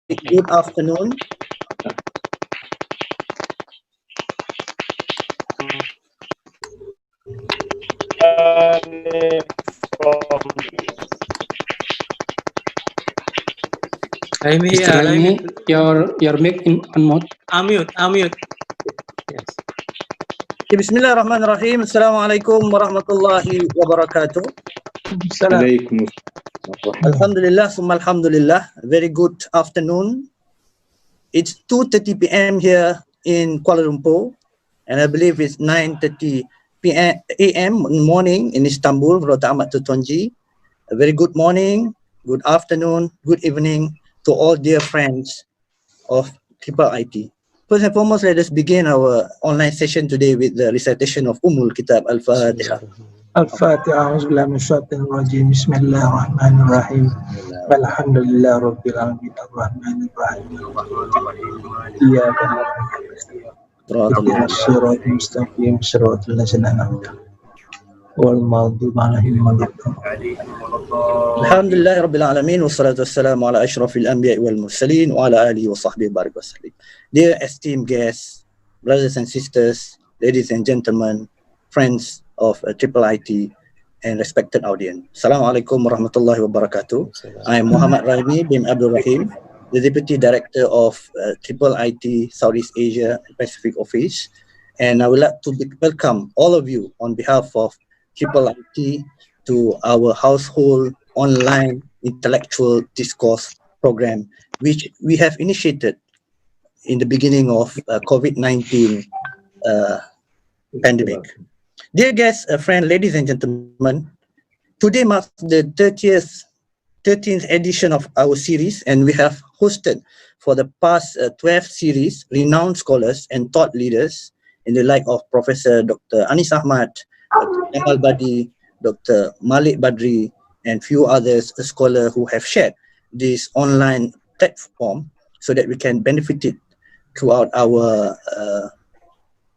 good afternoon. Mr. Raimi, your mic on mute. Unmute. Yes. Bismillahirrahmanirrahim. Assalamualaikum warahmatullahi wabarakatuh. Alaikum. Alhamdulillah, summa alhamdulillah. Very good afternoon. It's 2:30 p.m. here in Kuala Lumpur, and I believe it's 9:30 a.m. morning in Istanbul, Dr. Ahmad Totonji. A very good morning, good afternoon, good evening to all dear friends of IIIT. First and foremost, let us begin our online session today with the recitation of Kitab Al-Fatiha. الفاتحة أعوذ بالله من الشيطان الرجيم بسم الله الرحمن الرحيم الحمد لله رب العالمين الرحمن الرحيم إياك نعبد اهدنا الصراط المستقيم صراط الذين أنعمت عليهم والمغضوب عليهم ولا الضالين Alhamdulillah Rabbil Alamin wassalatu wassalamu ala ashrafil anbiya wal mursalin wa ala alihi wa sahbihi barik wasallim. Dear esteemed guests, brothers and sisters, ladies and gentlemen, friends of IIIT and respected audience. Assalamualaikum warahmatullahi wabarakatuh. I am Muhammad Raimi bin Abdul Rahim, the Deputy Director of IIIT Southeast Asia and Pacific Office, and I would like to welcome all of you on behalf of IIIT to our household online intellectual discourse program, which we have initiated in the beginning of COVID-19 pandemic. Dear guests, friends, ladies and gentlemen, today marks the 13th edition of our series, and we have hosted for the past 12 series renowned scholars and thought leaders in the like of Professor Dr. Anis Ahmad, Dr. Jamal Badi, Dr. Malik Badri, and few others, a scholar who have shared this online platform so that we can benefit it throughout our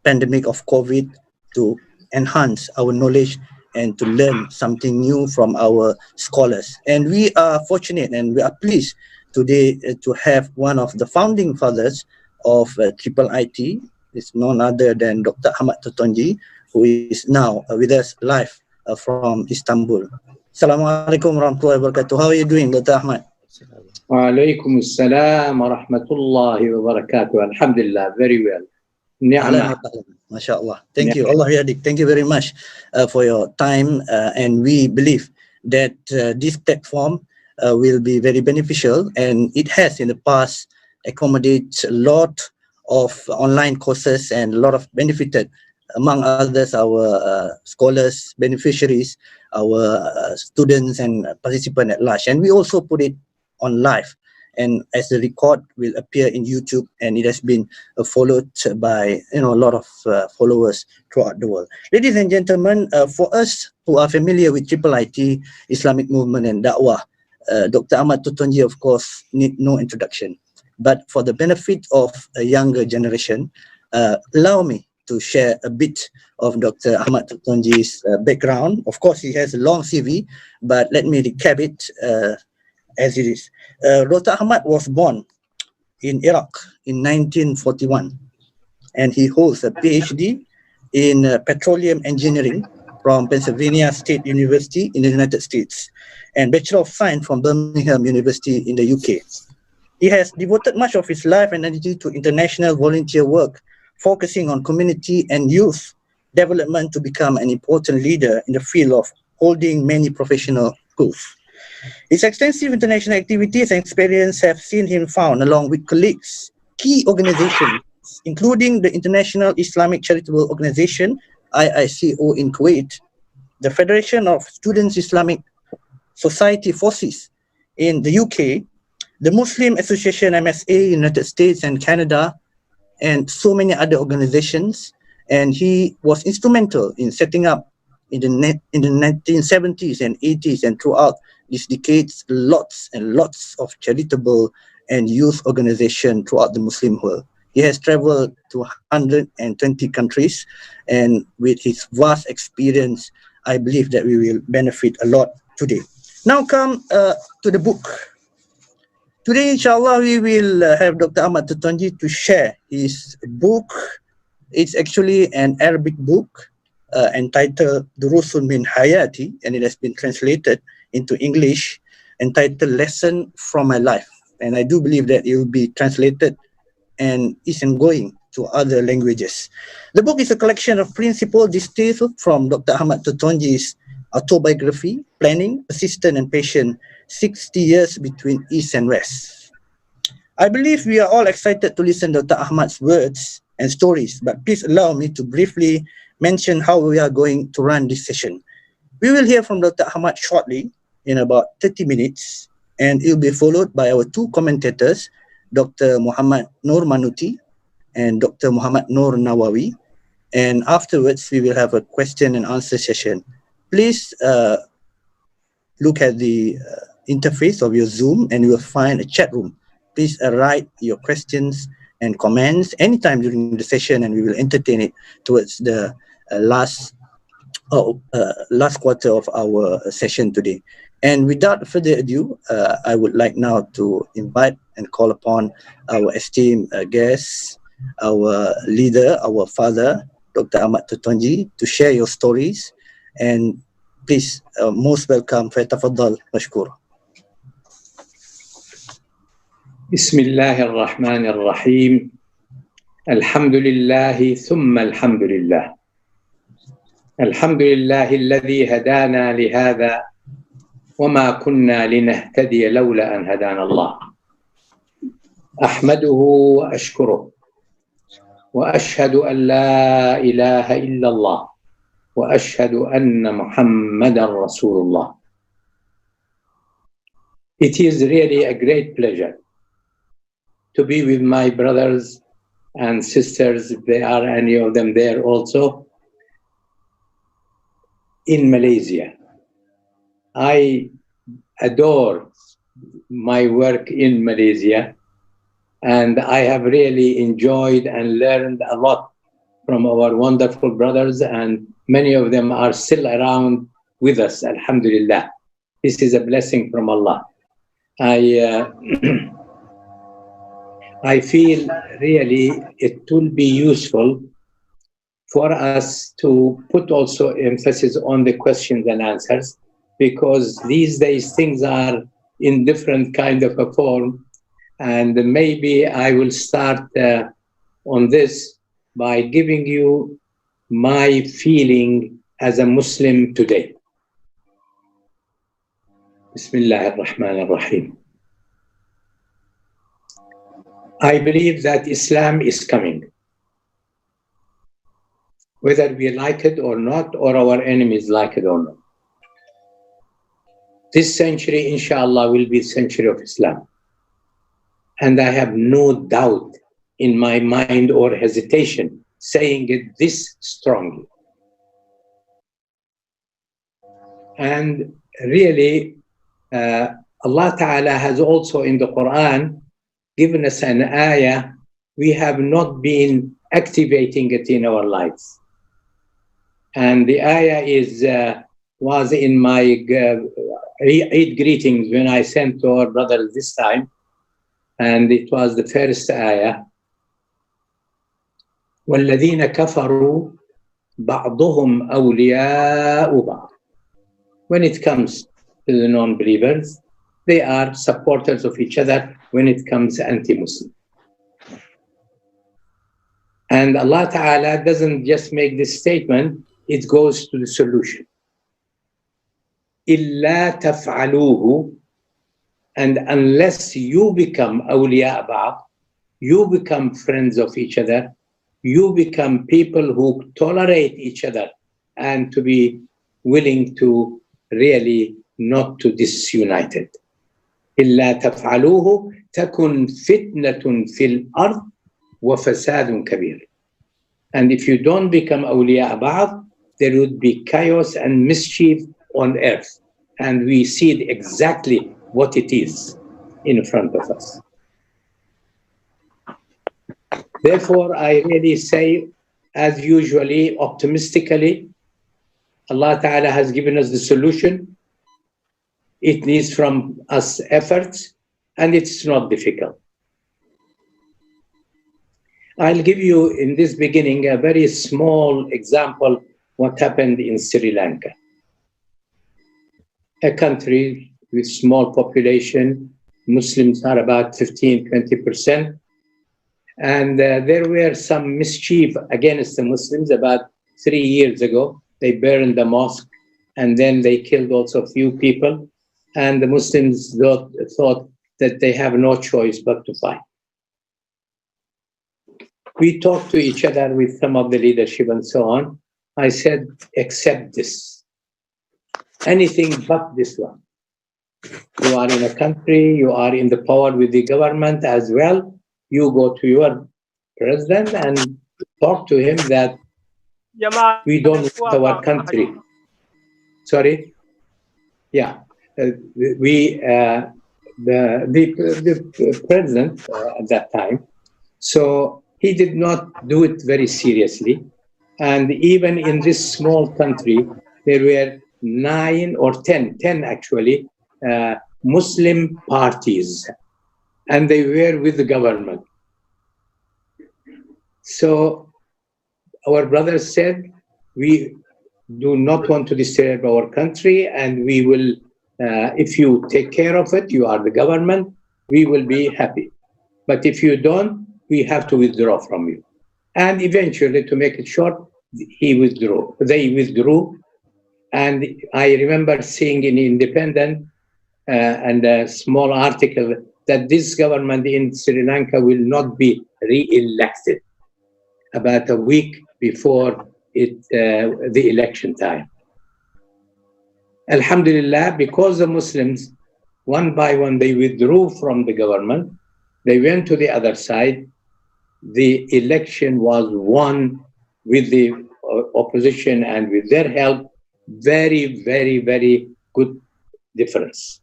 pandemic of COVID to enhance our knowledge and to learn something new from our scholars. And we are fortunate and we are pleased today to have one of the founding fathers of IIIT. It's none other than Dr. Ahmad Totonji, who is now with us live from Istanbul. Assalamualaikum warahmatullahi wabarakatuh. How are you doing, Dr. Ahmad? Wa alaikum assalam wa rahmatullahi wa barakatuh. Alhamdulillah, very well. Ni'mah. MashaAllah. Thank you. Allah yadik. Thank you very much for your time. And we believe that this platform will be very beneficial, and it has in the past accommodated a lot of online courses and a lot of benefited, among others, our scholars, beneficiaries, our students and participants at large. And we also put it on live. And as the record will appear in YouTube, and it has been followed by a lot of followers throughout the world. Ladies and gentlemen, for us who are familiar with IIIT, Islamic Movement and Da'wah, Dr. Ahmad Totonji, of course, need no introduction. But for the benefit of a younger generation, allow me to share a bit of Dr. Ahmad Totonji's background. Of course, he has a long CV, but let me recap it as it is. Dr. Ahmad was born in Iraq in 1941, and he holds a PhD in petroleum engineering from Pennsylvania State University in the United States, and Bachelor of Science from Birmingham University in the UK. He has devoted much of his life and energy to international volunteer work, focusing on community and youth development to become an important leader in the field of holding many professional schools. His extensive international activities and experience have seen him found, along with colleagues, key organizations, including the International Islamic Charitable Organization, IICO in Kuwait, the Federation of Students Islamic Society Forces in the UK, the Muslim Association MSA in the United States and Canada, and so many other organizations. And he was instrumental in setting up in the 1970s and 80s and throughout these decades, lots and lots of charitable and youth organizations throughout the Muslim world. He has traveled to 120 countries, and with his vast experience, I believe that we will benefit a lot today. Now come to the book. Today, inshallah, we will have Dr. Ahmad Totonji to share his book. It's actually an Arabic book entitled Durusun min Hayati, and it has been translated into English, entitled Lesson from My Life. And I do believe that it will be translated and is ongoing to other languages. The book is a collection of principles distilled from Dr. Ahmad Totonji's autobiography, Planning, Persistent and Patient, 60 Years Between East and West. I believe we are all excited to listen to Dr. Ahmad's words and stories, but please allow me to briefly mention how we are going to run this session. We will hear from Dr. Ahmad shortly in about 30 minutes, and it will be followed by our two commentators, Dr. Muhammad Noor Manuti and Dr. Muhammad Noor Nawawi. And afterwards, we will have a question and answer session. Please look at the interface of your Zoom and you will find a chat room. Please write your questions and comments anytime during the session, and we will entertain it towards the last quarter of our session today. And without further ado, I would like now to invite and call upon our esteemed guest, our leader, our father, Dr. Ahmad Totonji, to share your stories. And please, most welcome. Fatafaddal, mashkoor. Bismillahir Rahmanir Rahim. Alhamdulillah thumma alhamdulillah. Alhamdulillah alladhi hadana lihada وما كنا لنهتدي لولا أن هدانا الله. أحمده وأشكره وأشهد أن لا إله إلا الله وأشهد أن محمدا رسول الله. It is really a great pleasure to be with my brothers and sisters, if there are any of them there also, in Malaysia. I adore my work in Malaysia, and I have really enjoyed and learned a lot from our wonderful brothers, and many of them are still around with us, alhamdulillah. This is a blessing from Allah. I feel really it will be useful for us to put also emphasis on the questions and answers, because these days things are in different kind of a form. And maybe I will start on this by giving you my feeling as a Muslim today. Bismillah ar-Rahman ar-Rahim. I believe that Islam is coming, whether we like it or not, or our enemies like it or not. This century, inshallah, will be the century of Islam. And I have no doubt in my mind or hesitation saying it this strongly. And really, Allah Ta'ala has also in the Quran given us an ayah. We have not been activating it in our lives. And the ayah was in my Eid greetings when I sent to our brothers this time. And it was the first ayah. وَالَّذِينَ كَفَرُوا بَعْضُهُمْ أَوْلِيَاءُ بَعْضٍ. When it comes to the non-believers, they are supporters of each other. When it comes anti-Muslim. And Allah Ta'ala doesn't just make this statement, it goes to the solution. إِلَّا تَفْعَلُوهُ. And unless you become awliya ba'd, you become friends of each other, you become people who tolerate each other and to be willing to really not to disunite it. إِلَّا تَفْعَلُوهُ تَكُنْ فِتْنَةٌ فِي الْأَرْضِ وَفَسَادٌ كَبِيرٌ. And if you don't become awliya ba'd, there would be chaos and mischief on earth. And we see exactly what it is in front of us. Therefore, I really say, as usually, optimistically, Allah Ta'ala has given us the solution. It needs from us efforts, And it's not difficult. I'll give you in this beginning a very small example what happened in Sri Lanka. A country with small population, Muslims are about 15–20%. And there were some mischief against the Muslims about 3 years ago. They burned the mosque and then they killed also a few people. And the Muslims thought that they have no choice but to fight. We talked to each other with some of the leadership and so on. I said, accept this. Anything but this one. You are in a country, you are in the power with the government as well. You go to your president and talk to him that we don't want our country. Sorry? Yeah. The president at that time, so he did not do it very seriously. And even in this small country, there were 9 or 10 actually, Muslim parties, and they were with the government. So our brothers said, we do not want to disturb our country, and we will, if you take care of it, you are the government, we will be happy. But if you don't, we have to withdraw from you. And eventually, to make it short, they withdrew. And I remember seeing in Independent and a small article that this government in Sri Lanka will not be re-elected about a week before the election time. Alhamdulillah, because the Muslims, one by one, they withdrew from the government, they went to the other side. The election was won with the opposition and with their help, very, very, very good difference.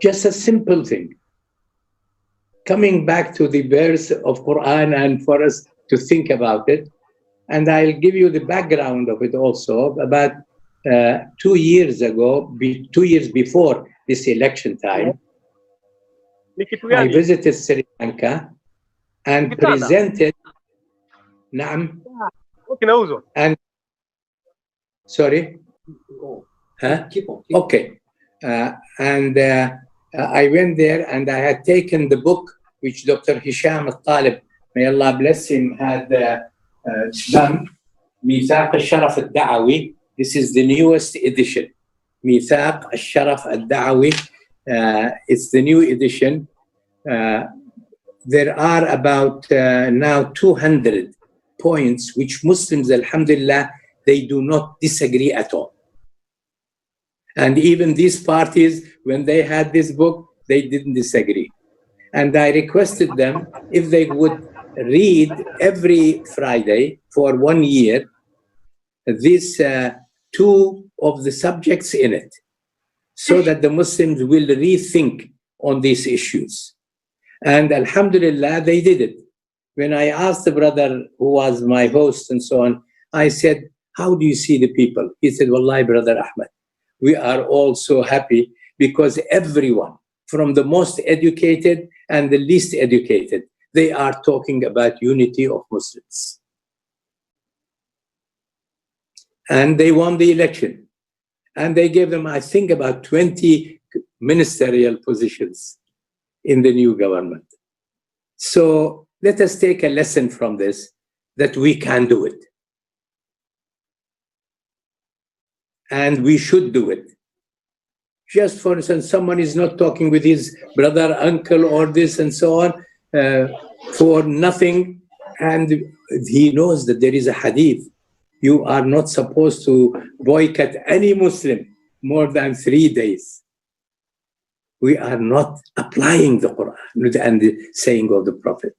Just a simple thing. Coming back to the verse of Quran and for us to think about it, and I'll give you the background of it also. About 2 years ago, 2 years before this election time, I visited Sri Lanka and presented. Naam. And sorry. Huh? Okay. And I went there and I had taken the book which Dr. Hisham Al-Talib, may Allah bless him, had done, Mithaq al-Sharaf al-Da'awi. This is the newest edition. Mithaq al-Sharaf al-Da'awi. It's the new edition. There are about now 200 points which Muslims, alhamdulillah, they do not disagree at all. And even these parties, when they had this book, they didn't disagree. And I requested them if they would read every Friday for 1 year these 2 of the subjects in it, so that the Muslims will rethink on these issues. And alhamdulillah, they did it. When I asked the brother who was my host and so on, I said, how do you see the people? He said, Wallahi, Brother Ahmad, we are all so happy because everyone, from the most educated and the least educated, they are talking about unity of Muslims. And they won the election. And they gave them, I think, about 20 ministerial positions in the new government. So let us take a lesson from this, that we can do it. And we should do it. Just for instance, someone is not talking with his brother, uncle, or this and so on for nothing, and he knows that there is a hadith. You are not supposed to boycott any Muslim more than 3 days. We are not applying the Quran and the saying of the Prophet.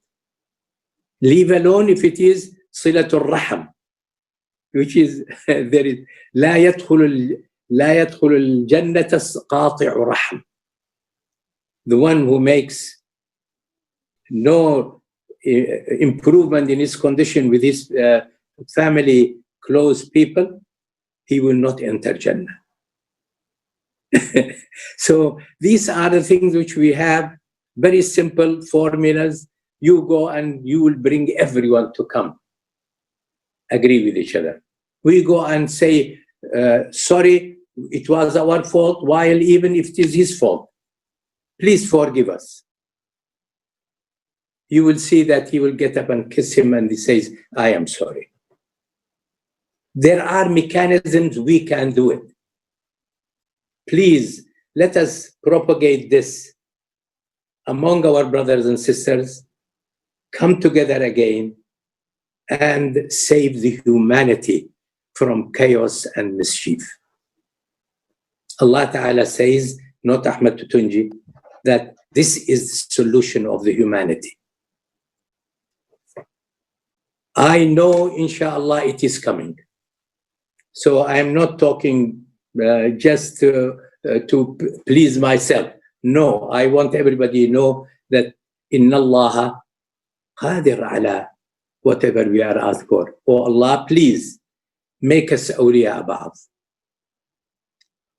Leave alone if it is Silatul Raham, which is there is لا يدخل الجنة قاطع رحم. The one who makes no improvement in his condition with his family, close people, he will not enter Jannah. So these are the things which we have, very simple formulas. You go and you will bring everyone to come agree with each other. We go and say, sorry, it was our fault, while even if it is his fault, please forgive us. You will see that he will get up and kiss him and he says, I am sorry. There are mechanisms we can do it. Please, let us propagate this among our brothers and sisters, come together again, and save the humanity from chaos and mischief. Allah Ta'ala says, not Ahmad Totonji, that this is the solution of the humanity. I know, inshallah, it is coming. So I am not talking just to please myself. No, I want everybody to know that Inna Allah qadir ala whatever we are asked for. Oh Allah, please make us awliya ba'd.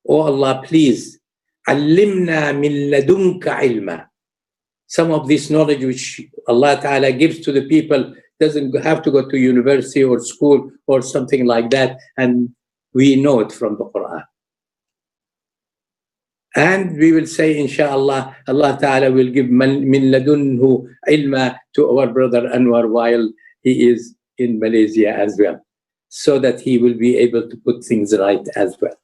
Oh Allah, please, allimna min ladunka ilma. Some of this knowledge which Allah Ta'ala gives to the people doesn't have to go to university or school or something like that, and we know it from the Quran. And we will say, inshallah, Allah Ta'ala will give min ladunhu ilma to our brother Anwar while he is in Malaysia as well, so that he will be able to put things right as well.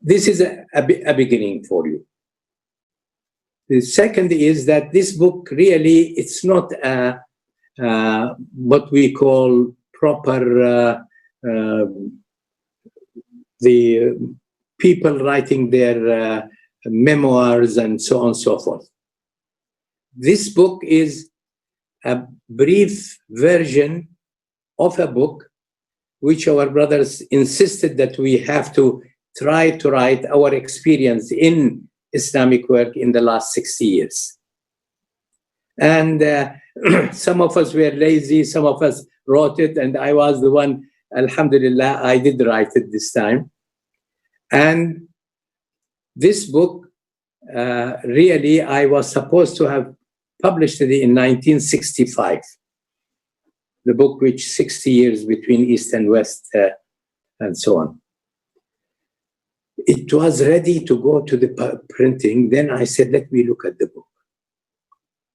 This is a beginning for you. The second is that this book really, it's not what we call proper, the people writing their memoirs and so on and so forth. This book is a brief version of a book which our brothers insisted that we have to try to write our experience in Islamic work in the last 60 years. And some of us were lazy, some of us wrote it, and I was the one, alhamdulillah, I did write it this time. And this book, really, I was supposed to have published it in 1965. The book which 60 years between East and West and so on. It was ready to go to the printing. Then I said, let me look at the book.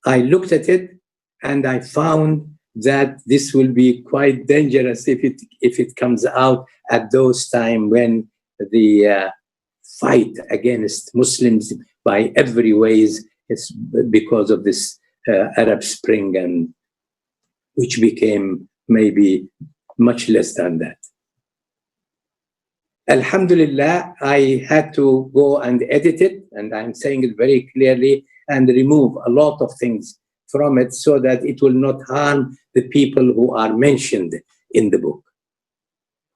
I looked at it and I found that this will be quite dangerous if it comes out at those times when the fight against Muslims by every ways is because of this Arab Spring, and which became maybe much less than that. Alhamdulillah, I had to go and edit it, and I'm saying it very clearly, and remove a lot of things from it so that it will not harm the people who are mentioned in the book,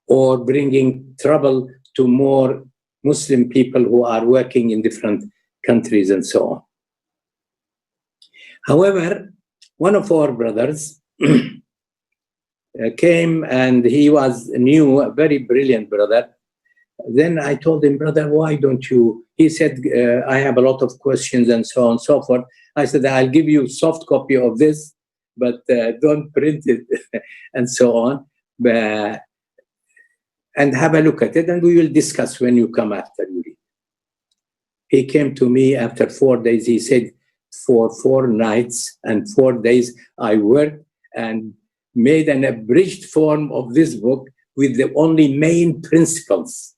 or bringing trouble to more Muslim people who are working in different countries and so on. However, one of our brothers came, and he was new, a very brilliant brother. Then I told him, brother, why don't you? He said, I have a lot of questions and so on and so forth. I said, I'll give you a soft copy of this, but don't print it and so on. And have a look at it, and we will discuss when you come after you read. He came to me after 4 days. He said, for 4 nights and 4 days, I worked and made an abridged form of this book with the only main principles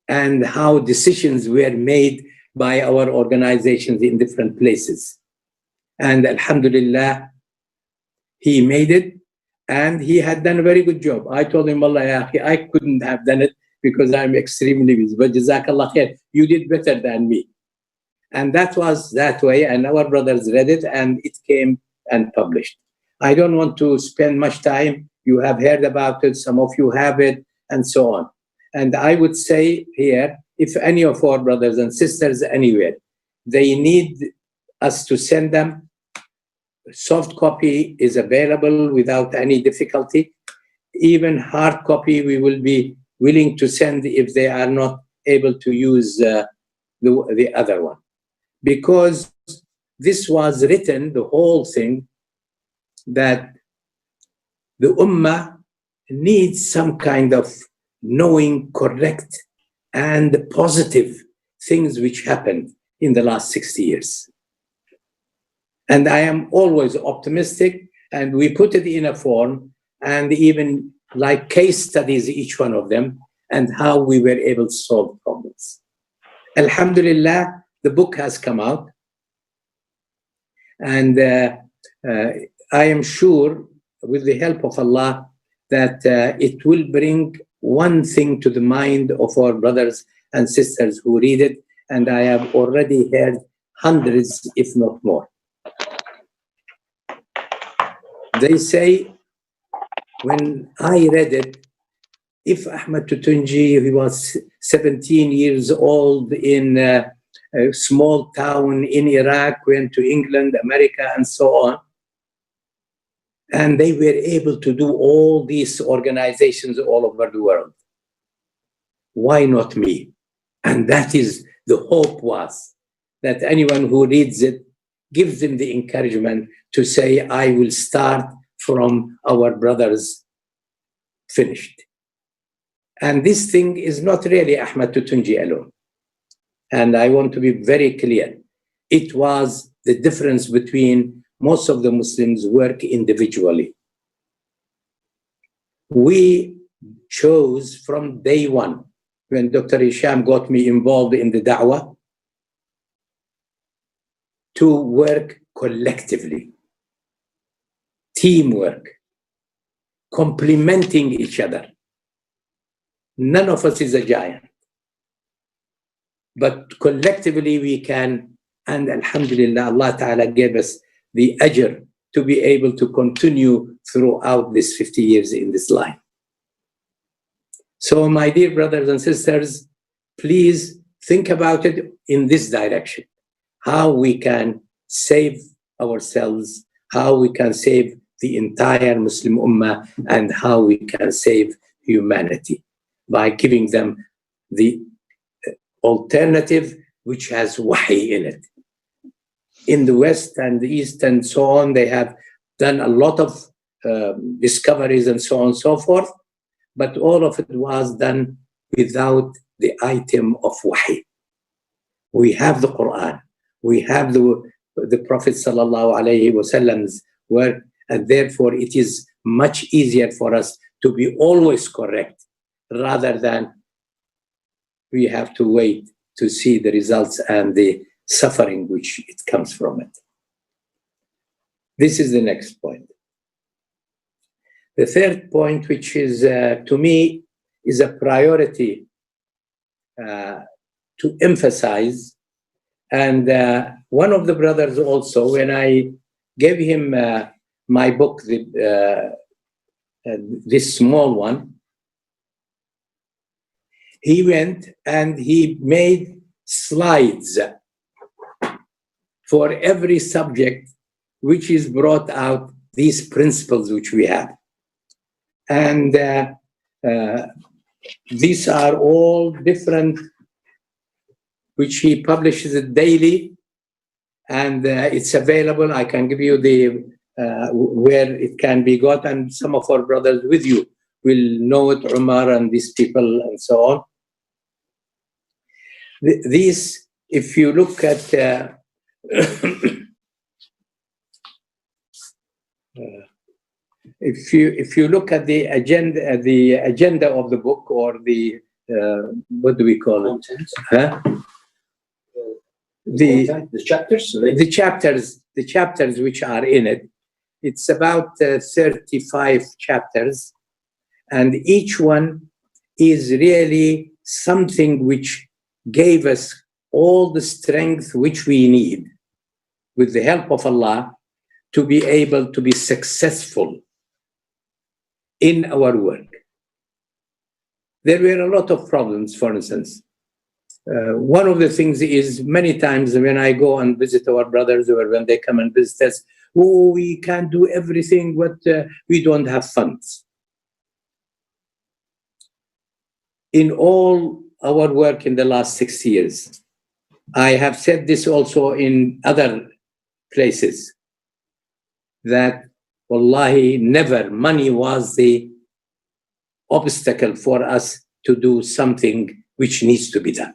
and how decisions were made by our organizations in different places. And alhamdulillah, he made it, and he had done a very good job. I told him, Allah, ya akhi, I couldn't have done it because I'm extremely busy, but Jazakallah khair, you did better than me. And that was that way, and our brothers read it, and it came and published. I don't want to spend much time. You have heard about it, some of you have it, and so on. And I would say here, if any of our brothers and sisters anywhere, they need us to send them, soft copy is available without any difficulty. Even hard copy, we will be willing to send if they are not able to use the other one. Because this was written, the whole thing, that the Ummah needs some kind of knowing correct and positive things which happened in the last 60 years. And I am always optimistic, and we put it in a form, and even like case studies, each one of them, and how we were able to solve problems. Alhamdulillah, the book has come out, and I am sure, with the help of Allah, that it will bring one thing to the mind of our brothers and sisters who read it, and I have already heard hundreds, if not more. They say, when I read it, if Ahmad Totonji, he was 17 years old in a small town in Iraq, went to England, America, and so on, and they were able to do all these organizations all over the world, why not me? And that is the hope, was that anyone who reads it gives them the encouragement to say, I will start from our brothers finished. And this thing is not really Ahmad Totonji alone. And I want to be very clear. It was the difference between most of the Muslims work individually. We chose from day one, when Dr. Hisham got me involved in the da'wah, to work collectively, teamwork, complementing each other. None of us is a giant, but collectively we can, and alhamdulillah, Allah Ta'ala gave us the ajr to be able to continue throughout this 50 years in this line. So my dear brothers and sisters, please think about it in this direction, how we can save ourselves, how we can save the entire Muslim Ummah, and how we can save humanity by giving them the alternative which has wahi in it. In the West and the East and so on, they have done a lot of discoveries and so on and so forth, but all of it was done without the item of wahi. We have the Quran, we have the Prophet sallallahu alaihi wasallam's work, and therefore it is much easier for us to be always correct, rather than we have to wait to see the results and the suffering which it comes from it. This is the next point. The third point, which is to me is a priority to emphasize, and one of the brothers also, when I gave him my book, this small one, he went and he made slides for every subject which is brought out, these principles which we have. And these are all different, which he publishes it daily, and it's available. I can give you the where it can be got, and some of our brothers with you will know it, Umar and these people and so on. These, if you look at if you look at the agenda of the book, or the what do we call it? Huh? The chapters which are in it. It's about 35 chapters, and each one is really something which gave us all the strength which we need, with the help of Allah, to be able to be successful in our work. There were a lot of problems, for instance. One of the things is, many times when I go and visit our brothers, or when they come and visit us, oh, we can't do everything, but we don't have funds. in all our work in the last 6 years, I have said this also in other places, that wallahi, never money was the obstacle for us to do something which needs to be done.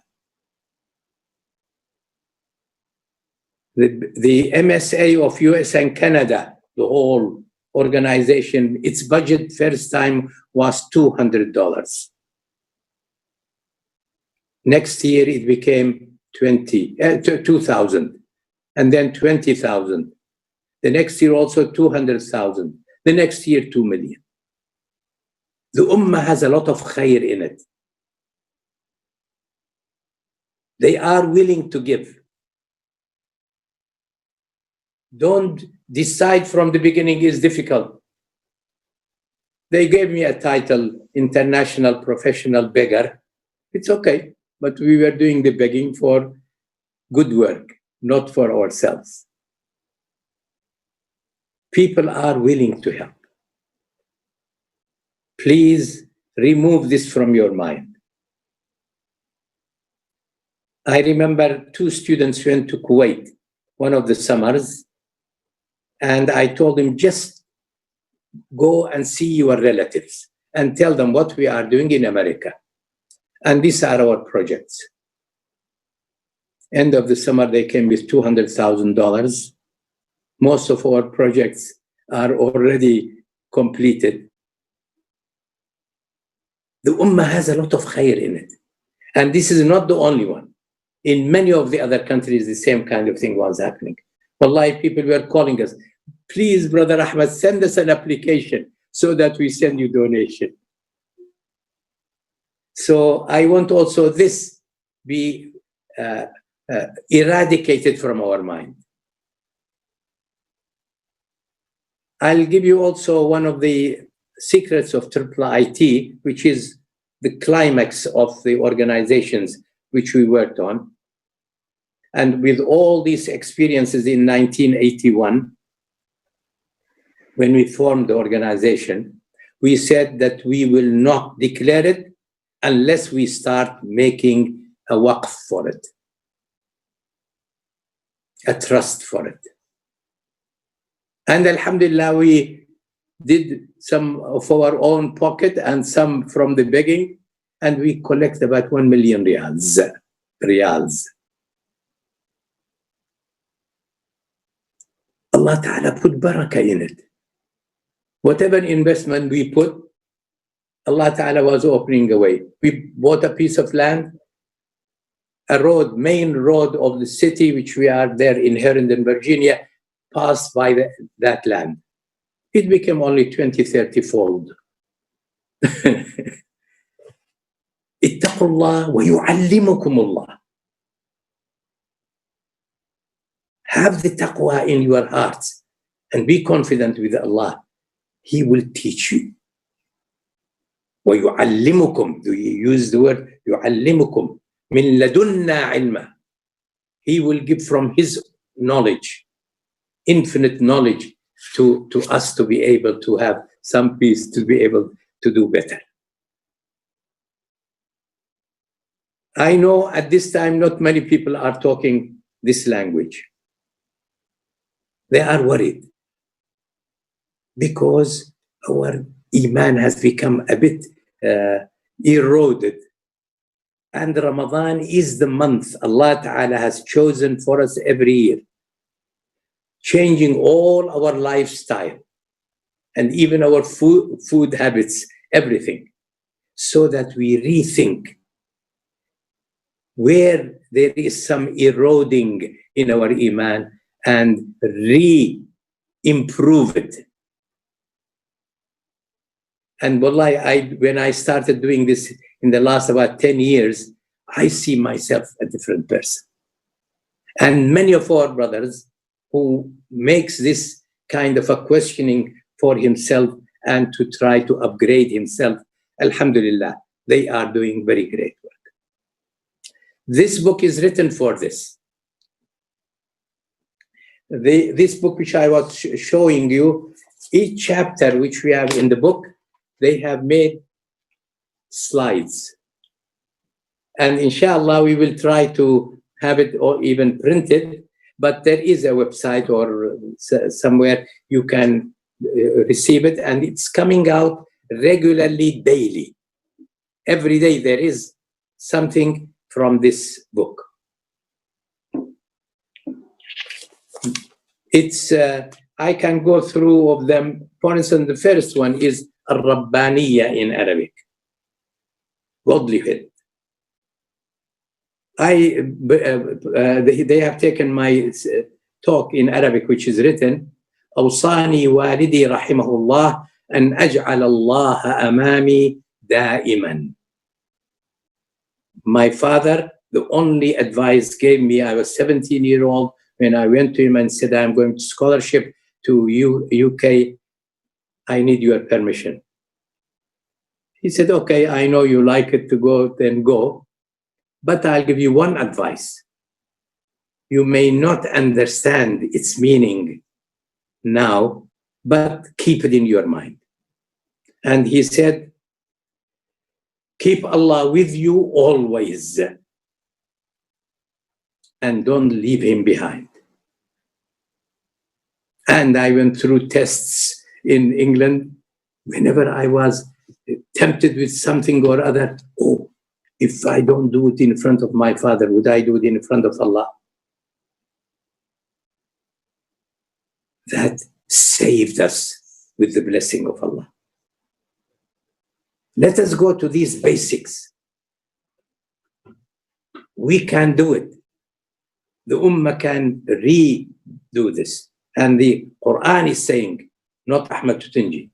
The MSA of US and Canada, the whole organization, its budget first time was $200. Next year it became 2,000, and then 20,000. The next year also 200,000. The next year 2 million. The Ummah has a lot of khair in it. They are willing to give. Don't decide from the beginning is difficult. They gave me a title, International Professional Beggar. It's okay, but we were doing the begging for good work, not for ourselves. People are willing to help. Please remove this from your mind. I remember 2 students went to Kuwait one of the summers, and I told them, just go and see your relatives and tell them what we are doing in America. And these are our projects. End of the summer, they came with $200,000. Most of our projects are already completed. The Ummah has a lot of khair in it. And this is not the only one. In many of the other countries, the same kind of thing was happening. Wallahi, people were calling us, please, Brother Ahmad, send us an application so that we send you donation. So I want also this be eradicated from our mind. I'll give you also one of the secrets of IIIT, which is the climax of the organizations which we worked on. And with all these experiences in 1981, when we formed the organization, we said that we will not declare it unless we start making a waqf for it, a trust for it. And alhamdulillah, we did some of our own pocket and some from the begging, and we collect about 1 million riyals. Allah Ta'ala put barakah in it. Whatever investment we put, Allah Ta'ala was opening a way. We bought a piece of land, a road, main road of the city, which we are there in Herndon, Virginia, passed by that land. It became only 20, 30-fold. Ittaqullah wa yu'allimukumullah. Have the taqwa in your hearts and be confident with Allah. He will teach you. Wa yu'allimukum. Do you use the word yu'allimukum? Min ladunna ilma. He will give from his knowledge, infinite knowledge, to us to be able to have some peace, to be able to do better. I know at this time not many people are talking this language. They are worried because our iman has become a bit eroded. And Ramadan is the month Allah Ta'ala has chosen for us every year, changing all our lifestyle and even our food habits, everything, so that we rethink where there is some eroding in our iman and re-improve it. And wallahi, when I started doing this in the last about 10 years, I see myself a different person. And many of our brothers who makes this kind of a questioning for himself and to try to upgrade himself, alhamdulillah, they are doing very great work. This book is written for this. This book which I was showing you, each chapter which we have in the book, they have made slides. And inshallah, we will try to have it or even printed, but there is a website or somewhere you can receive it, and it's coming out regularly, daily. Every day there is something from this book. It's I can go through of them. For instance, the first one is Al-Rabbaniya in Arabic, godlyhood. They have taken my talk in Arabic, which is written, أوصاني والدي رحمه الله أن أجعل الله أمامي دائما. My father, the only advice gave me, I was 17-year-old, when I went to him and said, I'm going to scholarship to UK, I need your permission. He said, okay, I know you like it to go, then go. But I'll give you one advice. You may not understand its meaning now, but keep it in your mind. And he said, keep Allah with you always, and don't leave him behind. And I went through tests in England. Whenever I was tempted with something or other, oh, if I don't do it in front of my father, would I do it in front of Allah? That saved us with the blessing of Allah. Let us go to these basics. We can do it. The Ummah can redo this. And the Quran is saying, not Ahmad Totonji,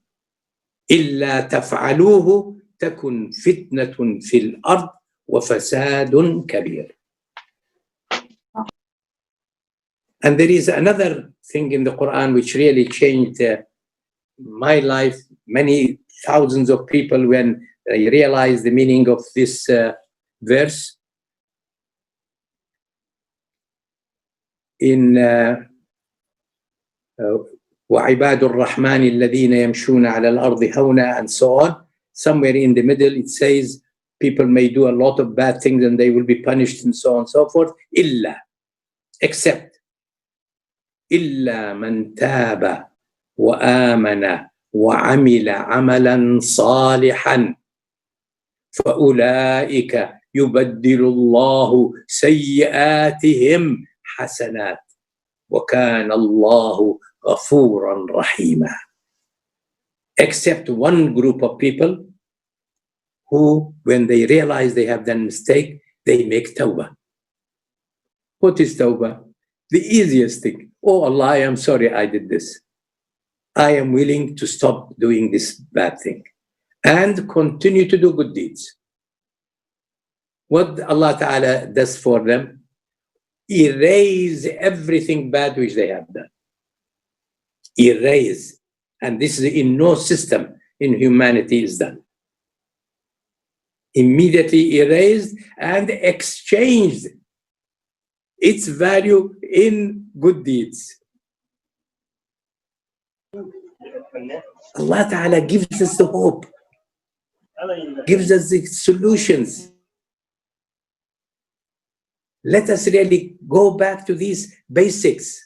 إِلَّا تَفْعَلُوهُ تَكُنْ فِتْنَةٌ فِي الْأَرْضِ وَفَسَادٌ كَبِيرٌ. And there is another thing in the Quran which really changed my life. Many thousands of people, when they realized the meaning of this verse, in وَعِبَادُ الرَّحْمَنِ الَّذِينَ يَمْشُونَ عَلَى الْأَرْضِ هَوْنًا, and so on. Somewhere in the middle it says people may do a lot of bad things and they will be punished and so on and so forth. إِلَّا, except إِلَّا مَنْ تَابَ وَآمَنَ وَعَمِلَ عَمَلًا صَالِحًا فَأُولَئِكَ يُبَدِّلُ اللَّهُ سَيِّئَاتِهِمْ حَسَنَاتٍ وَكَانَ اللَّهُ غَفُورًا رَحِيمًا. Except one group of people who, when they realize they have done mistake, they make tawbah. What is tawbah? The easiest thing. Oh Allah, I am sorry I did this. I am willing to stop doing this bad thing and continue to do good deeds. What Allah Ta'ala does for them? Erase everything bad which they have done. Erase. And this is in no system in humanity is done. Immediately erased and exchanged its value in good deeds. Allah Ta'ala gives us the hope, gives us the solutions. Let us really go back to these basics.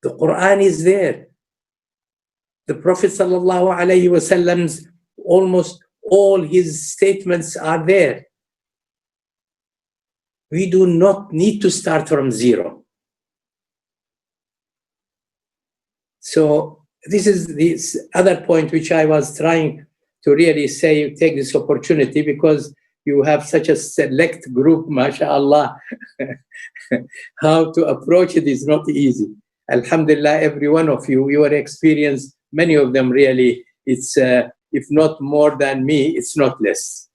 The Quran is there. The Prophet sallallahu alaihi wasallam's almost all his statements are there. We do not need to start from zero. So this is this other point which I was trying to really say, take this opportunity, because you have such a select group, mashallah. How to approach it is not easy. Alhamdulillah, every one of you, your experience, many of them really, it's, if not more than me, it's not less.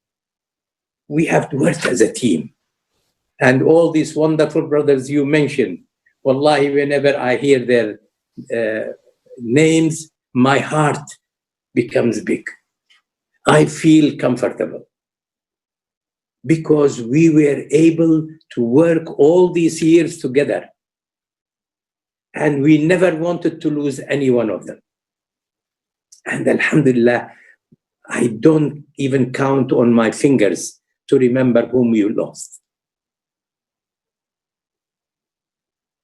We have to work as a team. And all these wonderful brothers you mentioned, wallahi, whenever I hear their names, my heart becomes big. I feel comfortable, because we were able to work all these years together, and we never wanted to lose any one of them. And alhamdulillah, I don't even count on my fingers to remember whom you lost.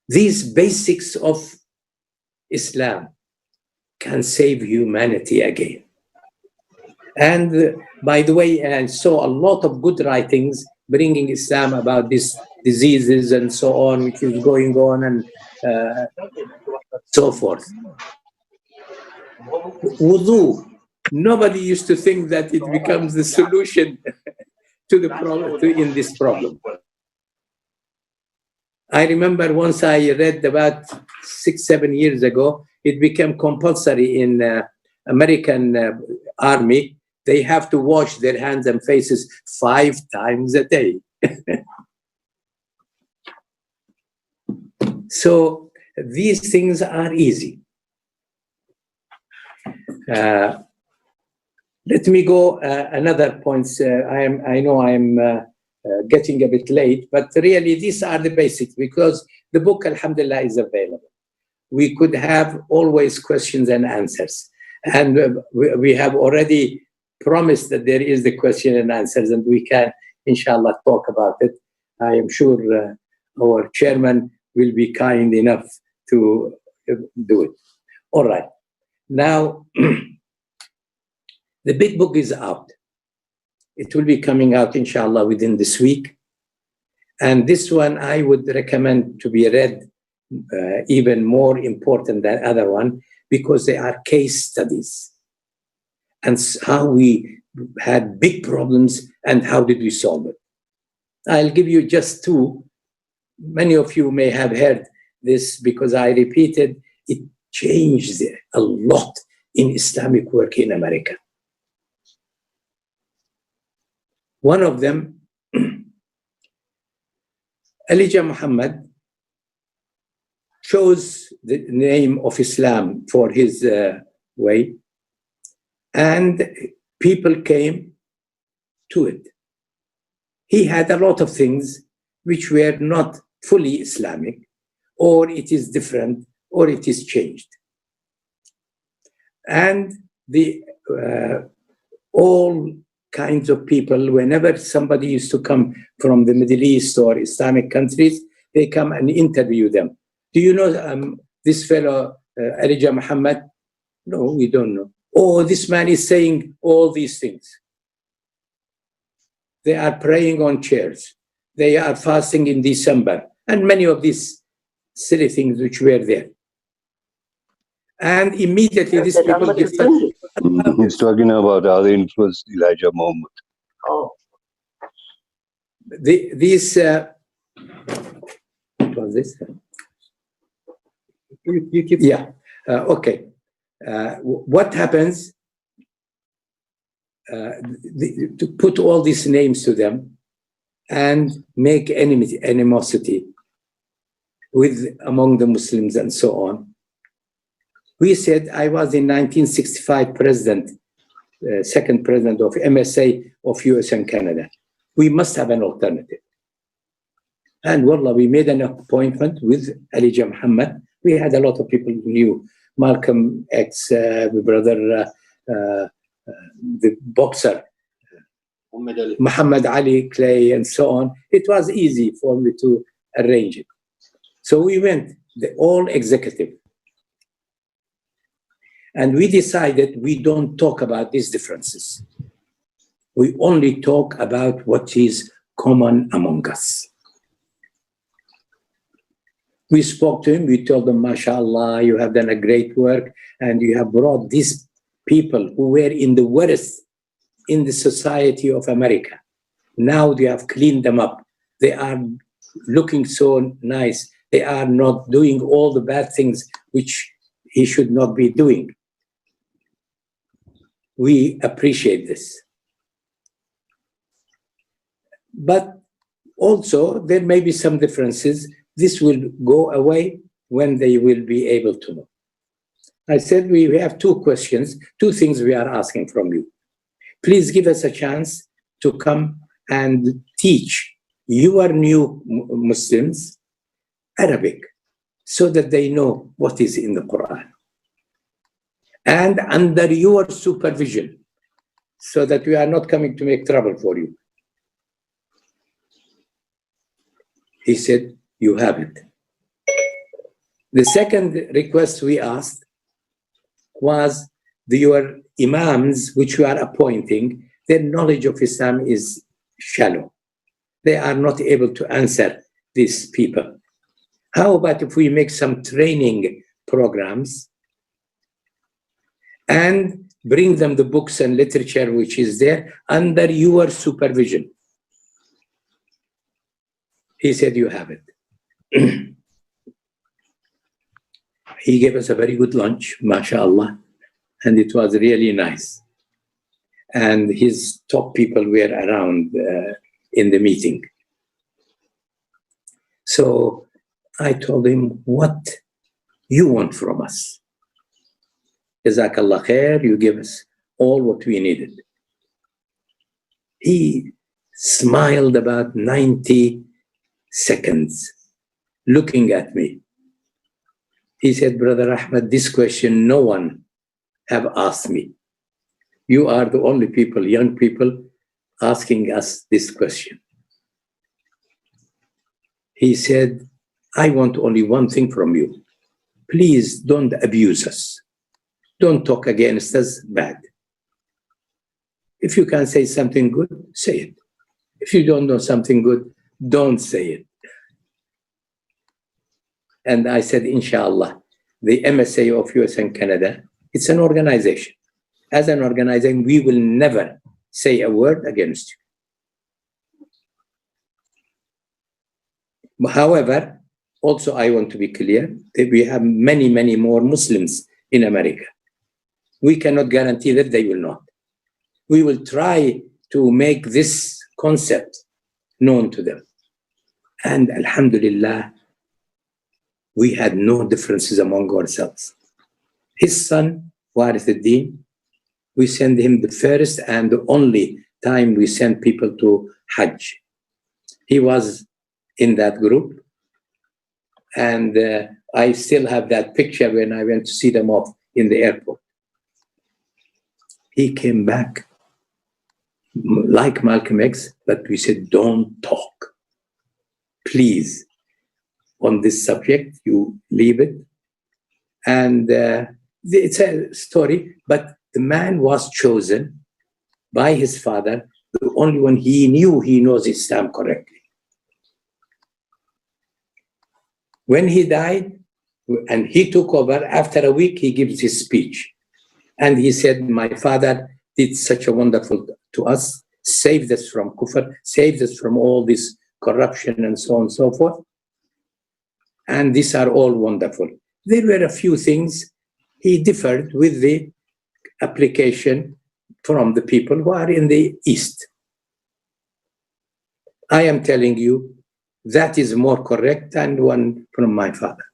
These basics of Islam can save humanity again. And by the way, I saw a lot of good writings bringing Islam about these diseases and so on, which is going on, and so forth. Wudu, nobody used to think that it becomes the solution to the problem, in this problem. I remember once I read about 6-7 years ago, it became compulsory in American army. They have to wash their hands and faces 5 times a day. So these things are easy. Let me go another points. I know I'm getting a bit late, but really these are the basics, because the book, alhamdulillah, is available. We could have always questions and answers. And we have already promised that there is the question and answers, and we can, inshallah, talk about it. I am sure our chairman will be kind enough to do it. All right. Now, the big book is out. It will be coming out, inshallah, within this week. And this one I would recommend to be read, even more important than other one, because they are case studies and how we had big problems and how did we solve it. I'll give you just 2. Many of you may have heard this because I repeated. It changed a lot in Islamic work in America. One of them, Elijah Muhammad, chose the name of Islam for his way, and people came to it. He had a lot of things which were not fully Islamic, or it is different, or it is changed. And the all kinds of people, whenever somebody used to come from the Middle East or Islamic countries, they come and interview them. Do you know this fellow, Elijah Muhammad? No, we don't know. Oh, this man is saying all these things. They are praying on chairs. They are fasting in December, and many of these silly things which were there. And immediately these people get... He's talking about how they influenced Elijah Muhammad. Oh. What was this? You keep... Yeah, okay. What happens, to put all these names to them and make animosity among the Muslims and so on. We said, I was in 1965 president, second president of MSA of US and Canada. We must have an alternative. And wallah, we made an appointment with Elijah Muhammad. We had a lot of people who knew Malcolm X, brother, the boxer, Muhammad Ali Clay, and so on. It was easy for me to arrange it. So we went, the all executive. And we decided we don't talk about these differences. We only talk about what is common among us. We spoke to him, we told him, MashaAllah, you have done a great work, and you have brought these people who were in the worst in the society of America. Now they have cleaned them up. They are looking so nice. They are not doing all the bad things which he should not be doing. We appreciate this. But also, there may be some differences. This will go away when they will be able to know. I said we have 2 questions, 2 things we are asking from you. Please give us a chance to come and teach your new Muslims Arabic so that they know what is in the Quran. And under your supervision, so that we are not coming to make trouble for you. He said, you have it. The second request we asked was your imams, which you are appointing, their knowledge of Islam is shallow. They are not able to answer these people. How about if we make some training programs and bring them the books and literature which is there under your supervision? He said, you have it. He gave us a very good lunch, mashallah, and it was really nice. And his top people were around in the meeting. So I told him, what you want from us? Jazakallah khair, you give us all what we needed. He smiled about 90 seconds, looking at me. He said, Brother Ahmad, this question no one have asked me. You are the only people, young people, asking us this question. He said, I want only one thing from you. Please don't abuse us. Don't talk against us bad. If you can say something good, say it. If you don't know something good, don't say it. And I said, inshallah, the MSA of US and Canada, it's an organization. As an organization, we will never say a word against you. However, also I want to be clear that we have many, many more Muslims in America. We cannot guarantee that they will not. We will try to make this concept known to them. And alhamdulillah, we had no differences among ourselves. His son, Warith al-Din, we send him the first and the only time we send people to Hajj. He was in that group. And I still have that picture when I went to see them off in the airport. He came back like Malcolm X, but we said, don't talk. Please, on this subject, you leave it. And it's a story, but the man was chosen by his father, the only one he knew he knows Islam correctly. When he died and he took over, after a week, he gives his speech. And he said, my father did such a wonderful to us, saved us from kufr, saved us from all this corruption and so on and so forth. And these are all wonderful. There were a few things he differed with the application from the people who are in the East. I am telling you, that is more correct than one from my father.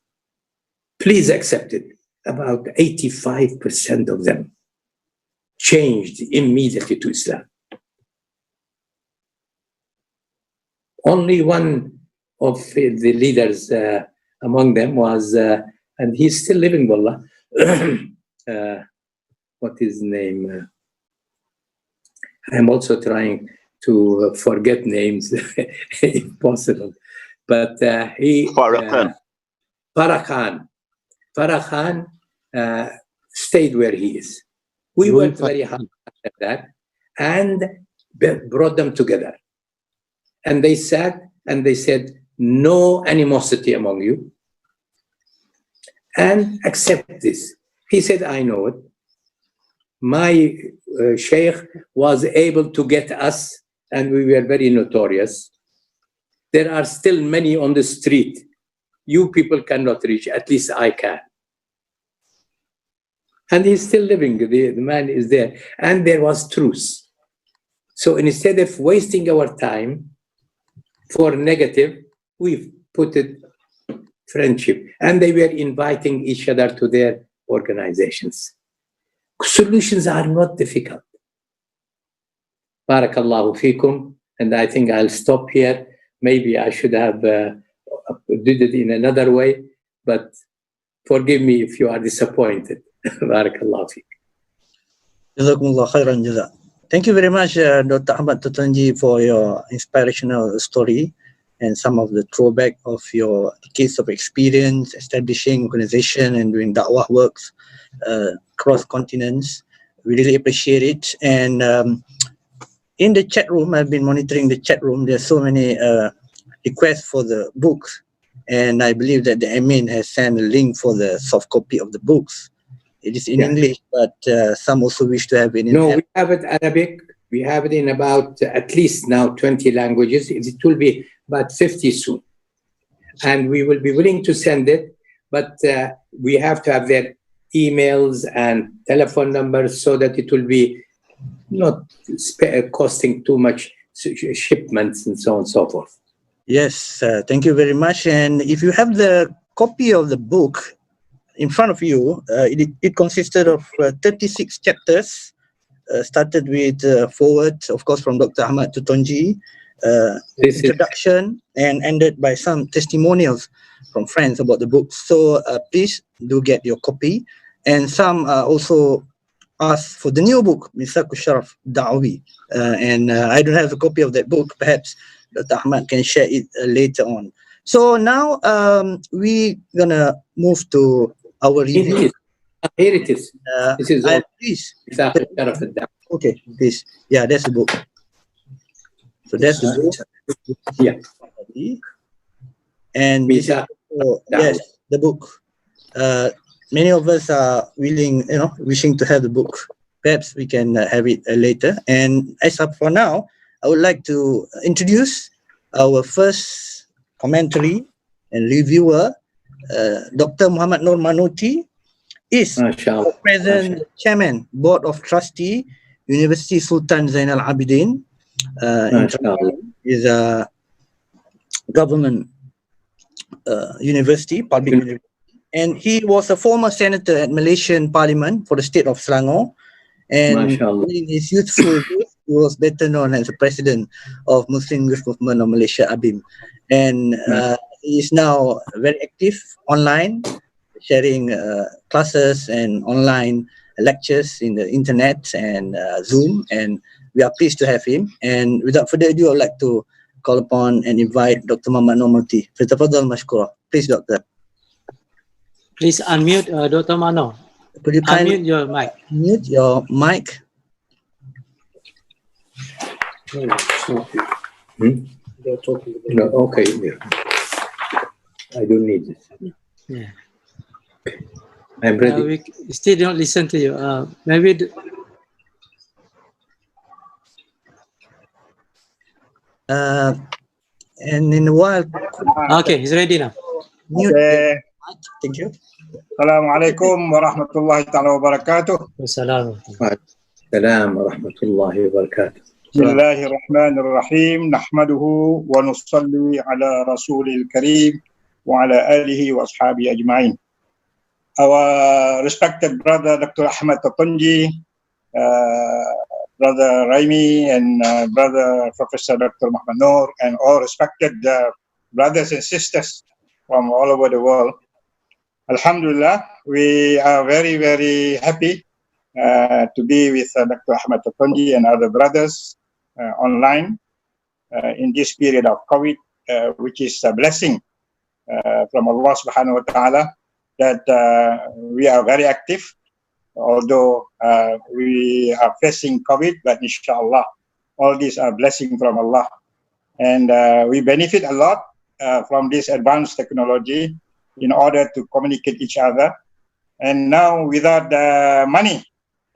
Please accept it. About 85% of them changed immediately to Islam. Only one of the leaders among them was, and he's still living, wallah, what is his name? I'm also trying to forget names if possible. But Farah Khan stayed where he is. We worked very hard at that and brought them together. And they sat and they said, no animosity among you, and accept this. He said, I know it. My sheikh was able to get us, and we were very notorious. There are still many on the street. You people cannot reach, at least I can. And he's still living, the man is there. And there was truth. So instead of wasting our time for negative, we put it friendship. And they were inviting each other to their organizations. Solutions are not difficult. Barakallahu fikum. And I think I'll stop here. Maybe I should have did it in another way, but forgive me if you are disappointed. Barakallahu fikum. Jazakumullah khairan jaza. Thank you very much, Dr. Ahmad Totonji, for your inspirational story. and some of the throwback of your decades of experience establishing organization and doing da'wah works across continents. We really appreciate it. And in the chat room, I've been monitoring the chat room. There's so many requests for the books, and I believe that the admin has sent a link for the soft copy of the books. It is in English, but some also wish to have it in we have it Arabic. We have it in about at least now 20 languages. It will be about 50 soon. And we will be willing to send it, but we have to have their emails and telephone numbers so that it will be not costing too much shipments and so on and so forth. Yes, thank you very much. And if you have the copy of the book in front of you, it consisted of 36 chapters, started with foreword, of course, from Dr. Ahmad Totonji, introduction, and ended by some testimonials from friends about the book. So please do get your copy. And some also asked for the new book, Misaku Sharaf Da'wi. And I don't have a copy of that book. Perhaps Dr. Ahmad can share it later on. So now we're gonna move to our review. Here it is. This is all. Please. Okay, please. Yeah, that's the book. So that's the book. Yeah. And this is, yes, the book. Many of us are wishing to have the book. Perhaps we can have it later. And as of for now, I would like to introduce our first commentary and reviewer, Dr. Muhammad Nur Manoti, is present chairman, board of trustee, University Sultan Zainal Abidin. Is a government university, public university. And he was a former senator at Malaysian Parliament for the state of Selangor. And in his youthful youth, he was better known as the president of Muslim Youth Movement of Malaysia, ABIM. And he is now very active online, sharing classes and online lectures in the internet and Zoom. And we are pleased to have him. And without further ado, I would like to call upon and invite Dr. Muhammad Nur Manoti. Fatafadhal mashkura. Please, Doctor. Please unmute Dr. Mano. Could you unmute your mic? Mute your mic. They're talking. No, okay. Yeah. I don't need this. Yeah. I'm ready. We still don't listen to you. Maybe. And in a while. Okay, he's ready now. Mute. Okay. Thank you. Assalamualaikum warahmatullahi ta'ala wabarakatuh. Assalam warahmatullahi wabarakatuh. Bismillahirrahmanirrahim. Nahmaduhu wa nusalli ala rasulil kareem wa ala alihi wa ashabihi ajma'in. Our respected brother Dr. Ahmad Totonji, brother Raimi, and brother Professor Dr. Muhammad Nur, and all respected brothers and sisters from all over the world. Alhamdulillah, we are very, very happy to be with Dr. Ahmad Totonji and other brothers online in this period of COVID, which is a blessing from Allah subhanahu wa ta'ala, that we are very active, although we are facing COVID, but inshallah, all these are blessings from Allah. And we benefit a lot from this advanced technology in order to communicate each other. And now without money,